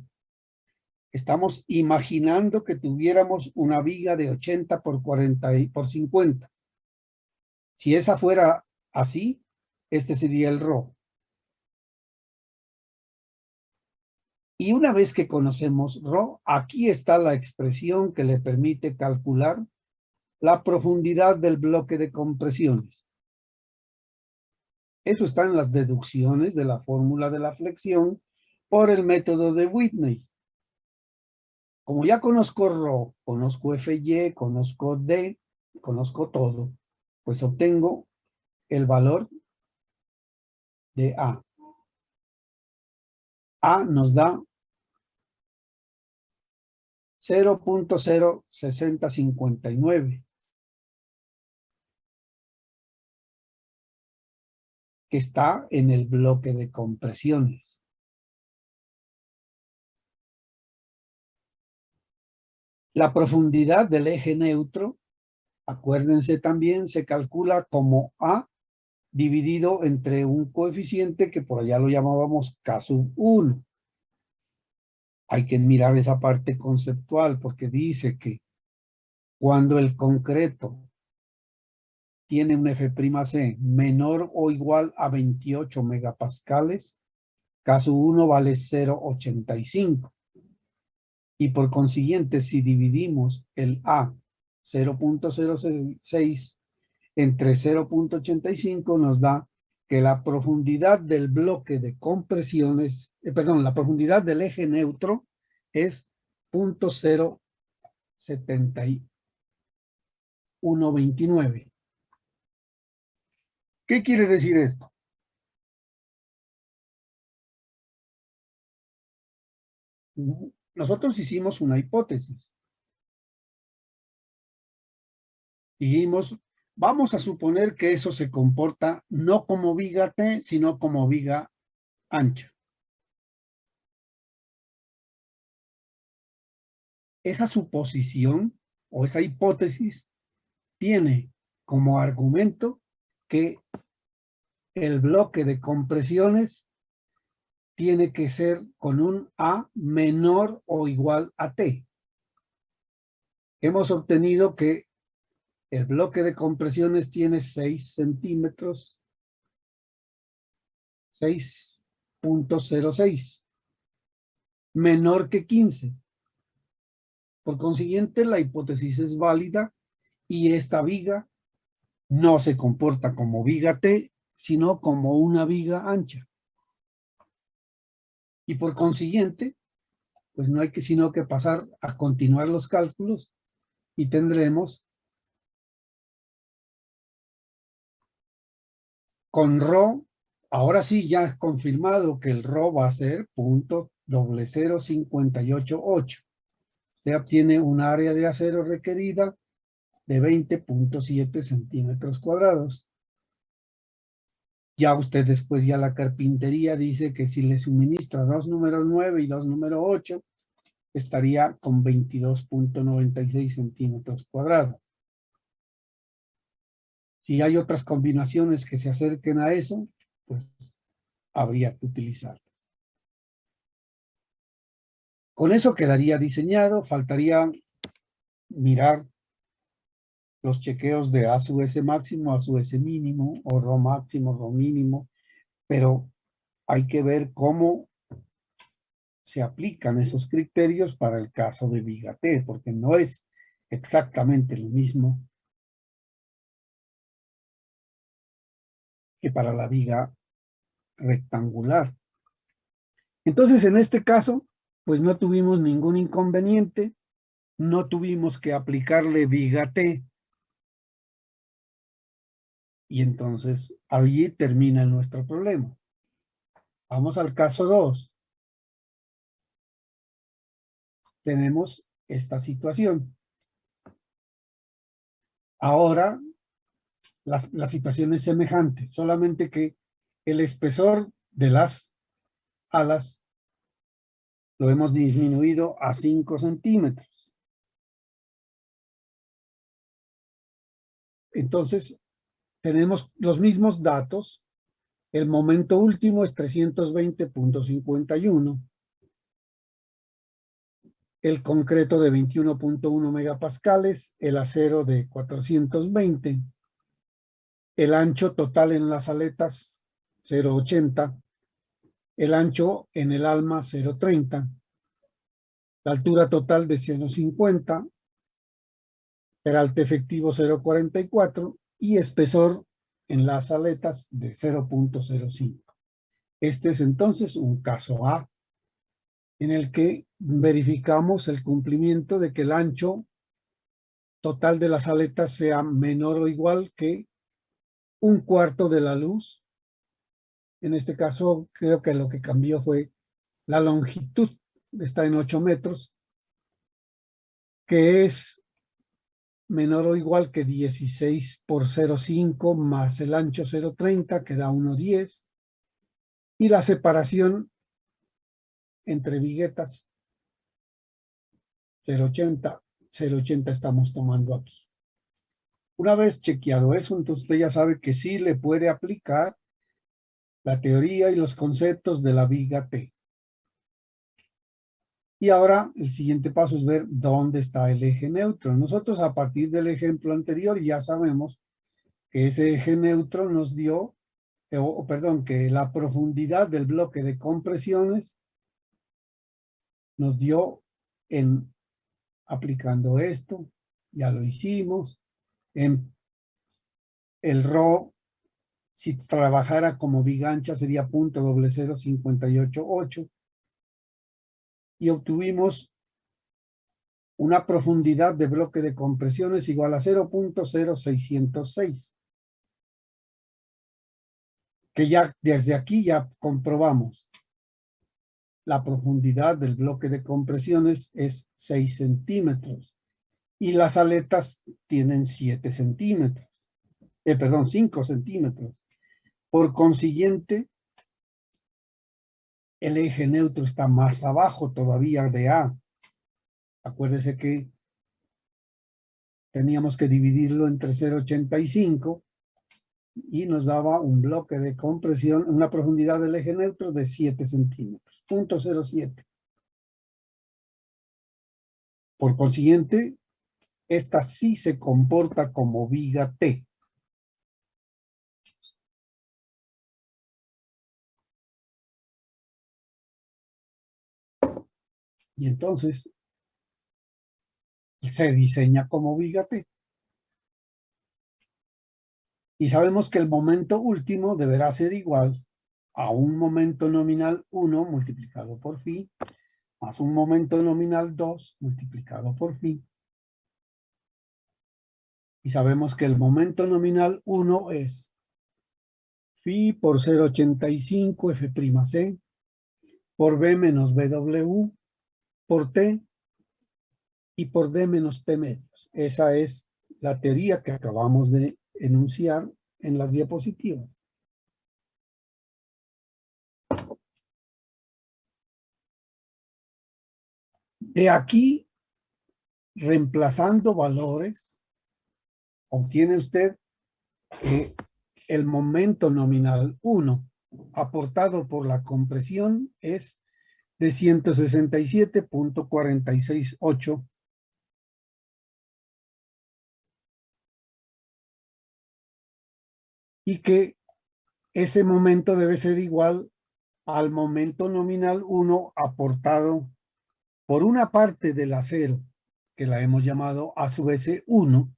Estamos imaginando que tuviéramos una viga de 80 por 40 y por 50. Si esa fuera así, este sería el ρ. Y una vez que conocemos ρ, aquí está la expresión que le permite calcular la profundidad del bloque de compresiones. Eso está en las deducciones de la fórmula de la flexión por el método de Whitney. Como ya conozco ρ, conozco FY, conozco D, conozco todo, pues obtengo el valor de A. A nos da 0.06059, que está en el bloque de compresiones. La profundidad del eje neutro, acuérdense también, se calcula como A dividido entre un coeficiente que por allá lo llamábamos K sub 1. Hay que mirar esa parte conceptual porque dice que cuando el concreto tiene un F'C menor o igual a 28 megapascales, K sub 1 vale 0.85. Y por consiguiente, si dividimos el A 0.06 entre 0.85 nos da que la profundidad del bloque de compresiones, la profundidad del eje neutro es 0.7129. ¿Qué quiere decir esto? Nosotros hicimos una hipótesis. Dijimos, vamos a suponer que eso se comporta no como viga T, sino como viga ancha. Esa suposición o esa hipótesis tiene como argumento que el bloque de compresiones tiene que ser con un A menor o igual a T. Hemos obtenido que el bloque de compresiones tiene 6 centímetros, 6.06, menor que 15. Por consiguiente, la hipótesis es válida y esta viga no se comporta como viga T, sino como una viga ancha. Y por consiguiente, pues no hay que sino que pasar a continuar los cálculos y tendremos con ρ, ahora sí ya es confirmado que el ρ va a ser 0.00588. Se obtiene un área de acero requerida de 20.7 centímetros cuadrados. Ya usted después, ya la carpintería dice que si le suministra dos números 9 y dos números 8, estaría con 22.96 centímetros cuadrados. Si hay otras combinaciones que se acerquen a eso, pues habría que utilizarlas. Con eso quedaría diseñado, faltaría mirar los chequeos de A sub S máximo, A sub S mínimo, o Rho máximo, Rho mínimo, pero hay que ver cómo se aplican esos criterios para el caso de viga T, porque no es exactamente lo mismo que para la viga rectangular. Entonces, en este caso, pues no tuvimos ningún inconveniente, no tuvimos que aplicarle viga T, y entonces allí termina nuestro problema. Vamos al caso 2. Tenemos esta situación. Ahora la situación es semejante, solamente que el espesor de las alas lo hemos disminuido a 5 centímetros. Entonces, tenemos los mismos datos. El momento último es 320.51. El concreto de 21.1 megapascales, el acero de 420, el ancho total en las aletas 0.80, el ancho en el alma 0.30, la altura total de 0.50, peralte efectivo 0.44 y espesor en las aletas de 0.05. Este es entonces un caso A, en el que verificamos el cumplimiento de que el ancho total de las aletas sea menor o igual que un cuarto de la luz. En este caso, creo que lo que cambió fue la longitud, está en 8 metros, que es menor o igual que 16 por 0,5 más el ancho 0,30, que da 1,10. Y la separación entre viguetas 0,80, 0,80 estamos tomando aquí. Una vez chequeado eso, entonces usted ya sabe que sí le puede aplicar la teoría y los conceptos de la viga T. Y ahora el siguiente paso es ver dónde está el eje neutro. Nosotros a partir del ejemplo anterior ya sabemos que ese eje neutro nos dio, que la profundidad del bloque de compresiones nos dio en aplicando esto, ya lo hicimos, en el Rho, si trabajara como viga ancha sería .00588 y obtuvimos una profundidad de bloque de compresiones igual a 0.0606, que ya desde aquí ya comprobamos. La profundidad del bloque de compresiones es 6 centímetros y las aletas tienen 7 centímetros, 5 centímetros. Por consiguiente, el eje neutro está más abajo todavía de A. Acuérdese que teníamos que dividirlo entre 0,85 y nos daba un bloque de compresión, una profundidad del eje neutro de 7 centímetros, 0.07. Por consiguiente, esta sí se comporta como viga T. Y entonces se diseña como viga T. Y sabemos que el momento último deberá ser igual a un momento nominal 1 multiplicado por phi, más un momento nominal 2 multiplicado por phi. Y sabemos que el momento nominal 1 es phi por 0,85 F'C por B menos BW por T y por D menos T medios. Esa es la teoría que acabamos de enunciar en las diapositivas. De aquí, reemplazando valores, obtiene usted que el momento nominal 1 aportado por la compresión es de 167.468 y que ese momento debe ser igual al momento nominal 1 aportado por una parte del acero, que la hemos llamado a su vez 1,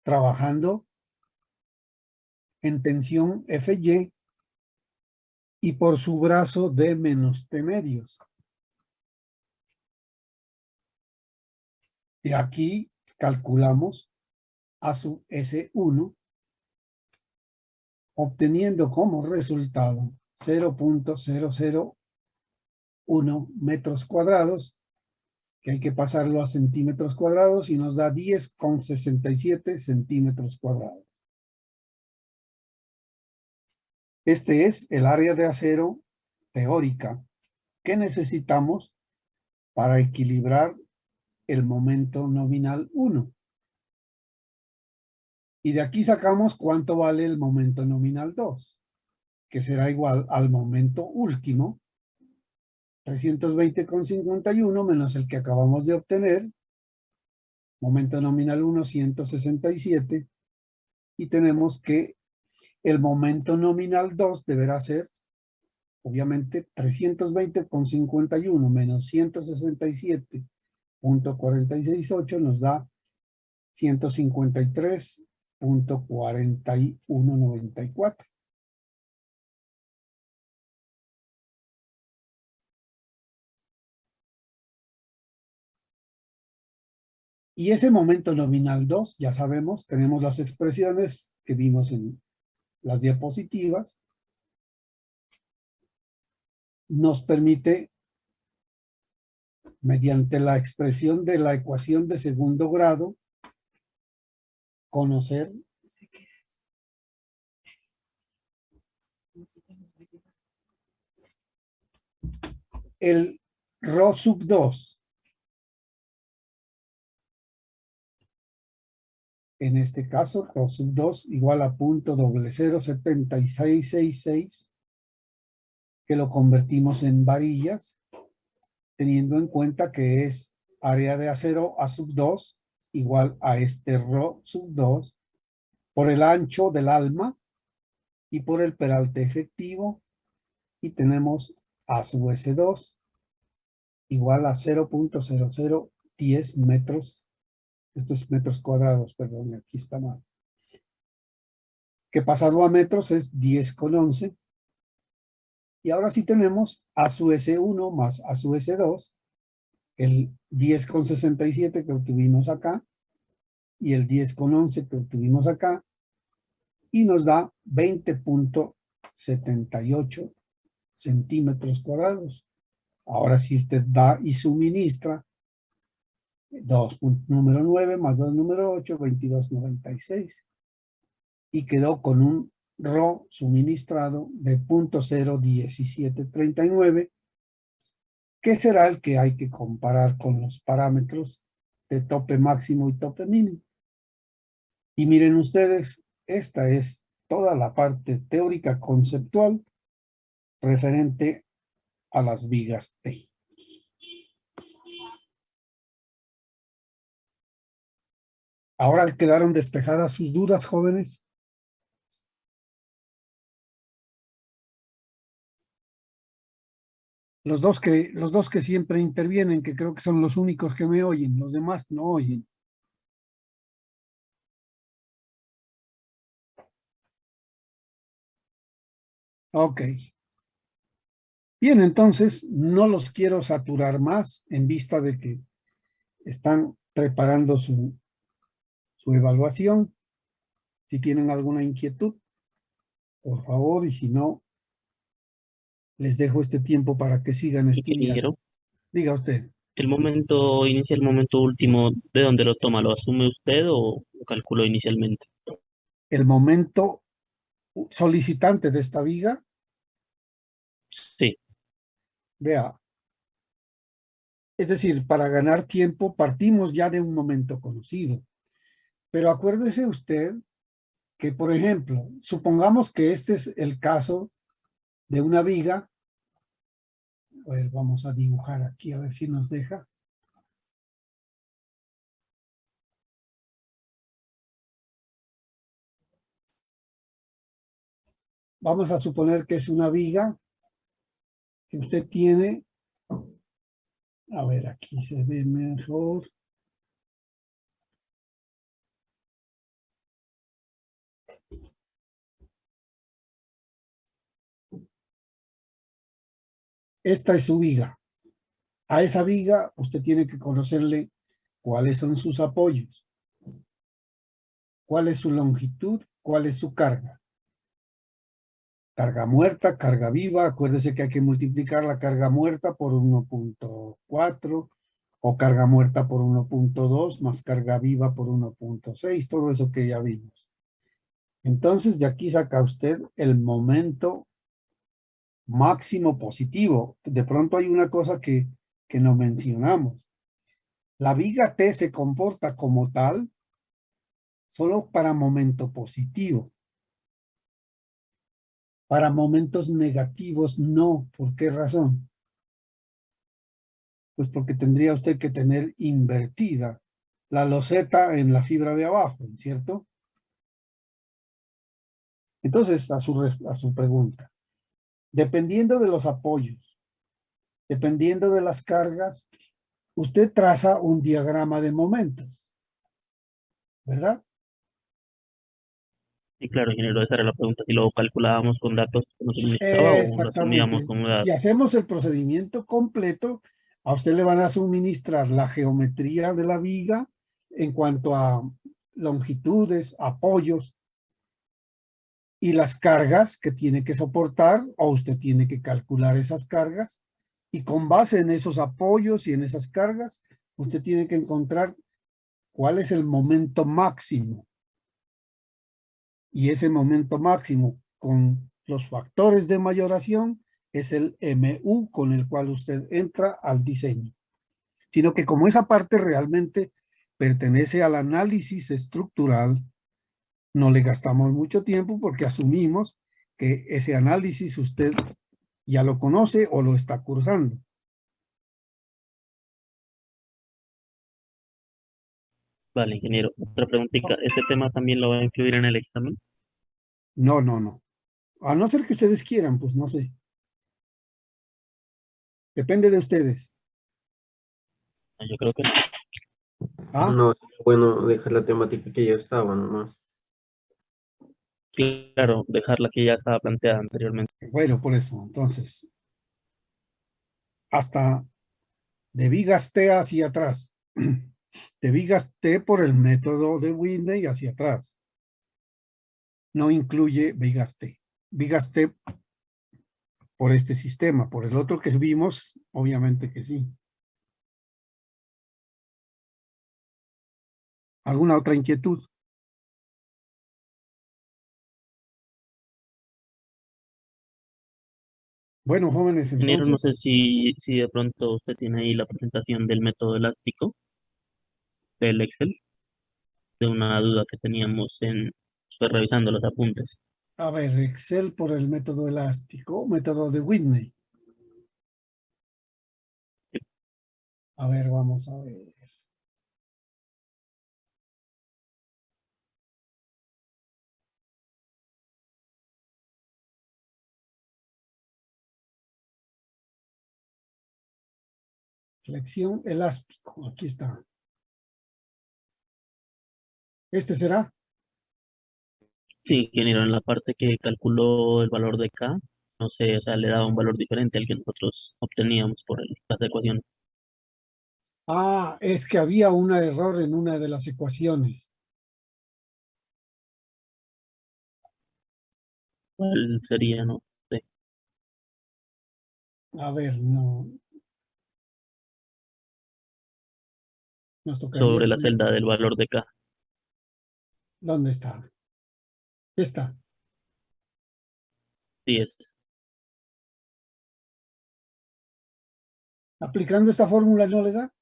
trabajando en tensión Fy y por su brazo D menos T medios. Y aquí calculamos a su S1, obteniendo como resultado 0.001 metros cuadrados, que hay que pasarlo a centímetros cuadrados y nos da 10,67 centímetros cuadrados. Este es el área de acero teórica que necesitamos para equilibrar el momento nominal 1. Y de aquí sacamos cuánto vale el momento nominal 2, que será igual al momento último, 320,51 menos el que acabamos de obtener, momento nominal 1, 167, y tenemos que el momento nominal 2 deberá ser, obviamente, 320,51 menos 167,468 nos da 153,4194. Y ese momento nominal 2, ya sabemos, tenemos las expresiones que vimos en las diapositivas, nos permite, mediante la expresión de la ecuación de segundo grado, conocer el ρ sub 2. En este caso, ρ sub 2 igual a 0.007666, que lo convertimos en varillas, teniendo en cuenta que es área de acero A sub 2 igual a este ρ sub 2 por el ancho del alma y por el peralte efectivo, y tenemos A sub S2 igual a 0.0010 metros. Esto es metros cuadrados, perdón, aquí está mal. Que pasado a metros es 10,11. Y ahora sí tenemos A su S1 más A su S2, el 10,67 que obtuvimos acá, y el 10,11 que obtuvimos acá, y nos da 20,78 centímetros cuadrados. Ahora si usted da y suministra 2 número 9 más 2 número 8, 22,96. Y quedó con un ρ suministrado de 0.01739, que será el que hay que comparar con los parámetros de tope máximo y tope mínimo. Y miren ustedes, esta es toda la parte teórica conceptual referente a las vigas T. Ahora quedaron despejadas sus dudas, jóvenes. Los dos que siempre intervienen, que creo que son los únicos que me oyen, los demás no oyen. Ok. Bien, entonces no los quiero saturar más en vista de que están preparando su evaluación. Si tienen alguna inquietud, por favor, y si no, les dejo este tiempo para que sigan estudiando. Ingeniero, Diga usted. el momento inicial, momento último, ¿de dónde lo toma? ¿Lo asume usted o lo calculó inicialmente? El momento solicitante de esta viga, Sí, vea, Es decir, para ganar tiempo partimos ya de un momento conocido. Pero acuérdese usted que, por ejemplo, supongamos que este es el caso de una viga. A ver, vamos a dibujar aquí a ver si nos deja. Vamos a suponer que es una viga que usted tiene. A ver, aquí se ve mejor. Esta es su viga. A esa viga usted tiene que conocerle cuáles son sus apoyos, cuál es su longitud, cuál es su carga. Carga muerta, carga viva. Acuérdese que hay que multiplicar la carga muerta por 1.4 o carga muerta por 1.2 más carga viva por 1.6, todo eso que ya vimos. Entonces, de aquí saca usted el momento máximo positivo. De pronto hay una cosa que no mencionamos. La viga T se comporta como tal solo para momento positivo. Para momentos negativos, no. ¿Por qué razón? Pues porque tendría usted que tener invertida la loseta en la fibra de abajo, ¿cierto? Entonces, a su pregunta, dependiendo de los apoyos, dependiendo de las cargas, usted traza un diagrama de momentos, ¿verdad? Y claro, ingeniero, esa era la pregunta, si lo calculábamos con datos que nos suministraba o lo asumíamos Exactamente. como Si datos. hacemos el procedimiento completo, a usted le van a suministrar la geometría de la viga en cuanto a longitudes, apoyos y las cargas que tiene que soportar, o usted tiene que calcular esas cargas, y con base en esos apoyos y en esas cargas, usted tiene que encontrar cuál es el momento máximo. Y ese momento máximo con los factores de mayoración es el MU con el cual usted entra al diseño. Sino que como esa parte realmente pertenece al análisis estructural, no le gastamos mucho tiempo porque asumimos que ese análisis usted ya lo conoce o lo está cursando. Vale, ingeniero. Otra preguntita, ¿este tema también lo va a incluir en el examen? No, no, no. A no ser que ustedes quieran, pues no sé. Depende de ustedes. No, yo creo que no. Ah, No, sería bueno dejar la temática que ya estaba nomás. Claro, dejar la que ya estaba planteada anteriormente. bueno, por eso. Entonces, hasta de vigas T hacia atrás. De vigas T por el método de Whitney hacia atrás. No incluye vigas T. Vigas T por este sistema. Por el otro que vimos, obviamente que sí. ¿Alguna otra inquietud? Bueno, jóvenes, Ingeniero, no entonces, sé si de pronto usted tiene ahí la presentación del método elástico del Excel, de una duda que teníamos pues, revisando los apuntes. a ver, Excel por el método elástico, método de Whitney. A ver, vamos a ver. Flexión elástico, aquí está. ¿Este será? Sí, ingeniero, en la parte que calculó el valor de K, no sé, o sea, le daba un valor diferente al que nosotros obteníamos por las ecuaciones. Ah, es que había un error en una de las ecuaciones. ¿Cuál sería, no? Sí, A ver, no, nos tocaría sobre la hacer. celda del valor de K. ¿Dónde está? Esta. Sí, es Aplicando esta fórmula no le da.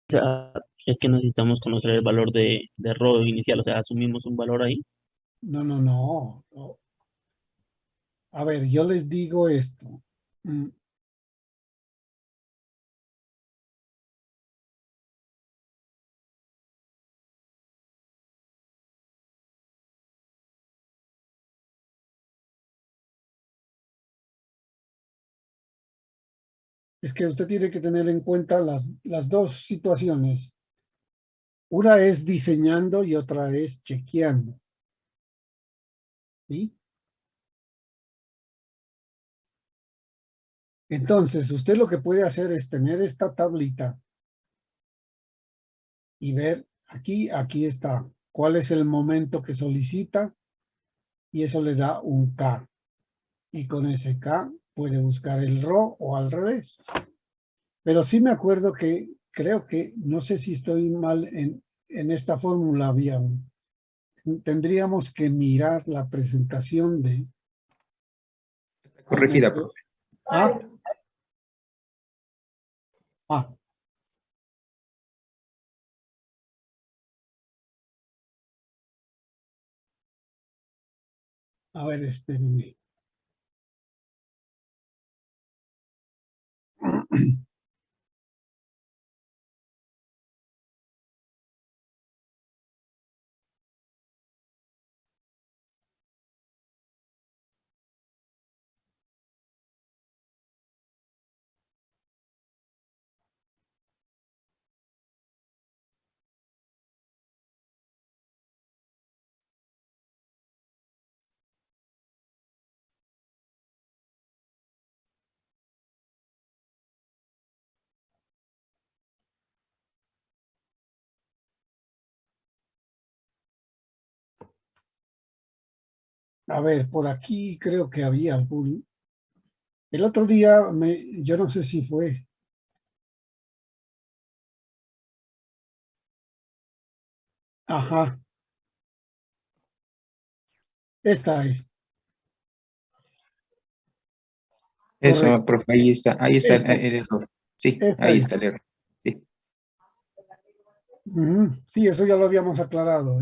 O sea, es que necesitamos conocer el valor de rho inicial, o sea, asumimos un valor ahí. No. A ver, yo les digo esto. Es que usted tiene que tener en cuenta las dos situaciones. Una es diseñando y otra es chequeando. ¿Sí? Entonces, usted lo que puede hacer es tener esta tablita y ver aquí está, cuál es el momento que solicita y eso le da un K. Y con ese K puede buscar el RO o al revés. Pero sí me acuerdo que creo que, no sé si estoy mal en esta fórmula, tendríamos que mirar la presentación de Corregida, profe. Ah, ah, a ver, espérenme. A ver, por aquí creo que había algún. El otro día, yo no sé si fue. Ajá, esta es, correcto. Eso, profe, ahí está Esto, el error. Sí, esta ahí es. está el error. Sí. Ujú, sí, eso ya lo habíamos aclarado.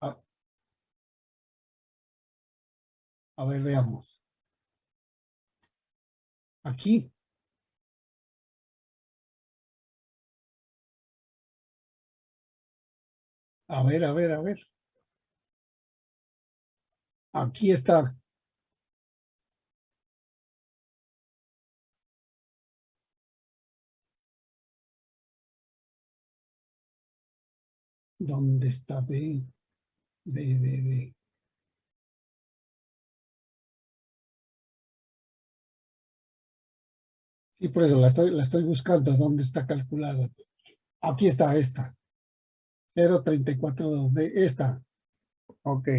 A, a ver, veamos. Aquí, a ver. Aquí está. ¿Dónde está B? Sí, por eso la estoy buscando. ¿Dónde está calculada? Aquí está esta. 0,342 de esta. Ok.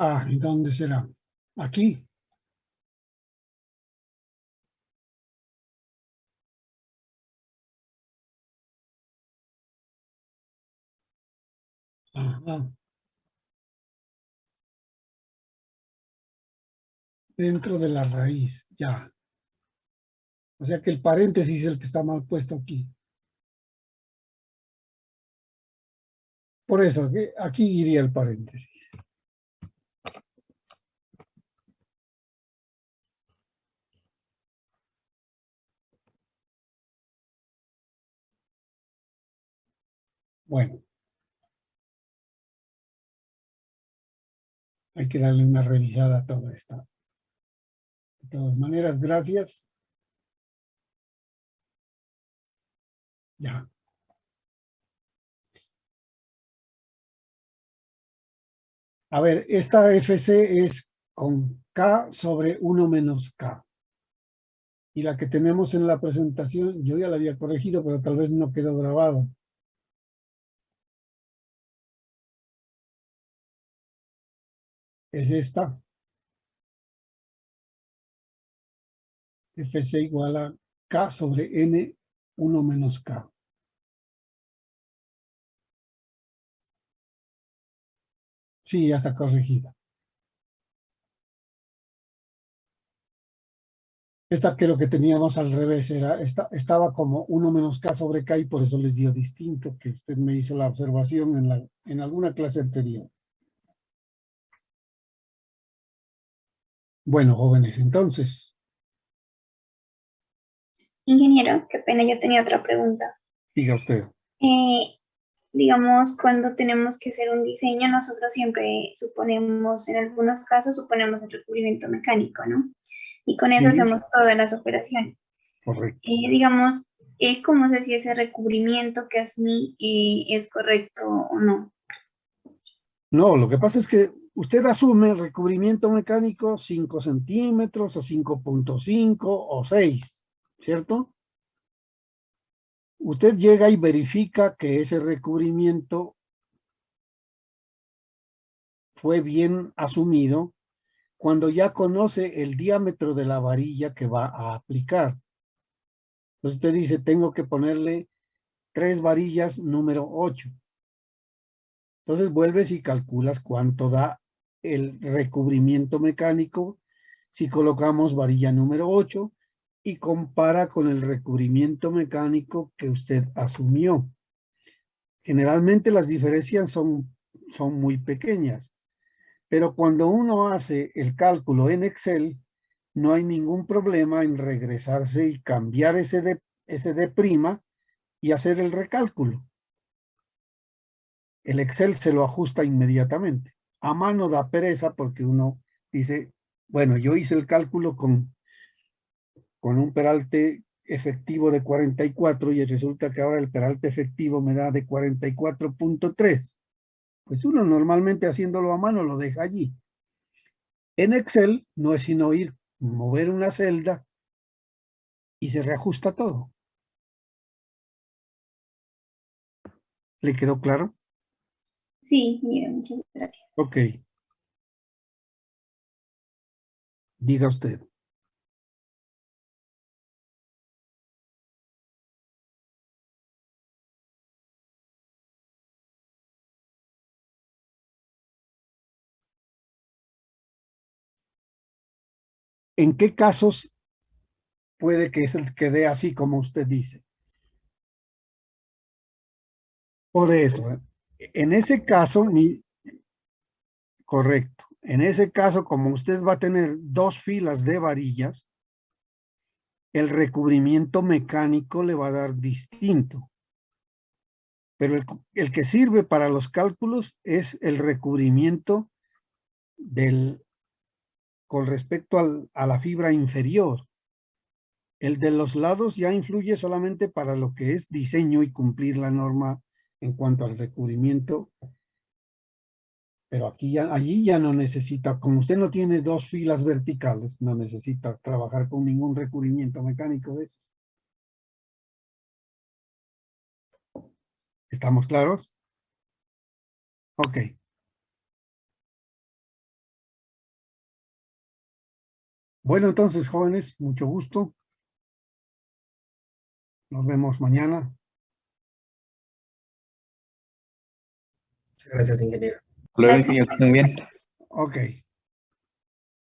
Ah, ¿y dónde será? Aquí. Ajá. Dentro de la raíz. Ya. O sea que el paréntesis es el que está mal puesto aquí. Por eso, aquí iría el paréntesis. Bueno, hay que darle una revisada a toda esta. De todas maneras, gracias. Ya. A ver, esta FC es con K sobre 1 menos K. Y la que tenemos en la presentación, yo ya la había corregido, pero tal vez no quedó grabado. Es esta. Fc igual a K sobre N, 1 menos K. Sí, ya está corregida. Esta que lo que teníamos al revés era, estaba como 1 menos K sobre K y por eso les dio distinto, que usted me hizo la observación en alguna clase anterior. Bueno, jóvenes, entonces, Ingeniero, qué pena, yo tenía otra pregunta. diga usted. Eh, digamos, cuando tenemos que hacer un diseño, nosotros siempre suponemos, en algunos casos, suponemos el recubrimiento mecánico, ¿no? Y con eso Sí. hacemos todas las operaciones. Correcto. Digamos, ¿cómo sé si ese recubrimiento que asumí es correcto o no? No, lo que pasa es que usted asume recubrimiento mecánico 5 centímetros o 5.5 o 6, ¿cierto? Usted llega y verifica que ese recubrimiento fue bien asumido cuando ya conoce el diámetro de la varilla que va a aplicar. Entonces usted dice, tengo que ponerle 3 varillas número 8. Entonces vuelves y calculas cuánto da el recubrimiento mecánico si colocamos varilla número 8 y compara con el recubrimiento mecánico que usted asumió. Generalmente las diferencias son muy peque'ñas, pero cuando uno hace el cálculo en Excel, no hay ningún problema en regresarse y cambiar ese D' y hacer el recálculo. El Excel se lo ajusta inmediatamente. A mano da pereza porque uno dice, bueno, yo hice el cálculo con un peralte efectivo de 44 y resulta que ahora el peralte efectivo me da de 44.3. Pues uno normalmente haciéndolo a mano lo deja allí. En Excel no es sino ir, mover una celda y se reajusta todo. ¿Le quedó claro? Sí, ingeniero, muchas gracias. Ok. Diga usted. ¿En qué casos puede que quede así como usted dice? Por eso, en ese caso, correcto. En ese caso, como usted va a tener 2 filas de varillas, el recubrimiento mecánico le va a dar distinto. Pero el que sirve para los cálculos es el recubrimiento con respecto a la fibra inferior. El de los lados ya influye solamente para lo que es diseño y cumplir la norma en cuanto al recubrimiento. Pero allí ya no necesita, como usted no tiene 2 filas verticales, no necesita trabajar con ningún recubrimiento mecánico de eso. ¿Estamos claros? Ok. Bueno, entonces, jóvenes, mucho gusto. Nos vemos mañana. Gracias, ingeniero. Luego, Gracias. ingeniero, que estén bien. Ok.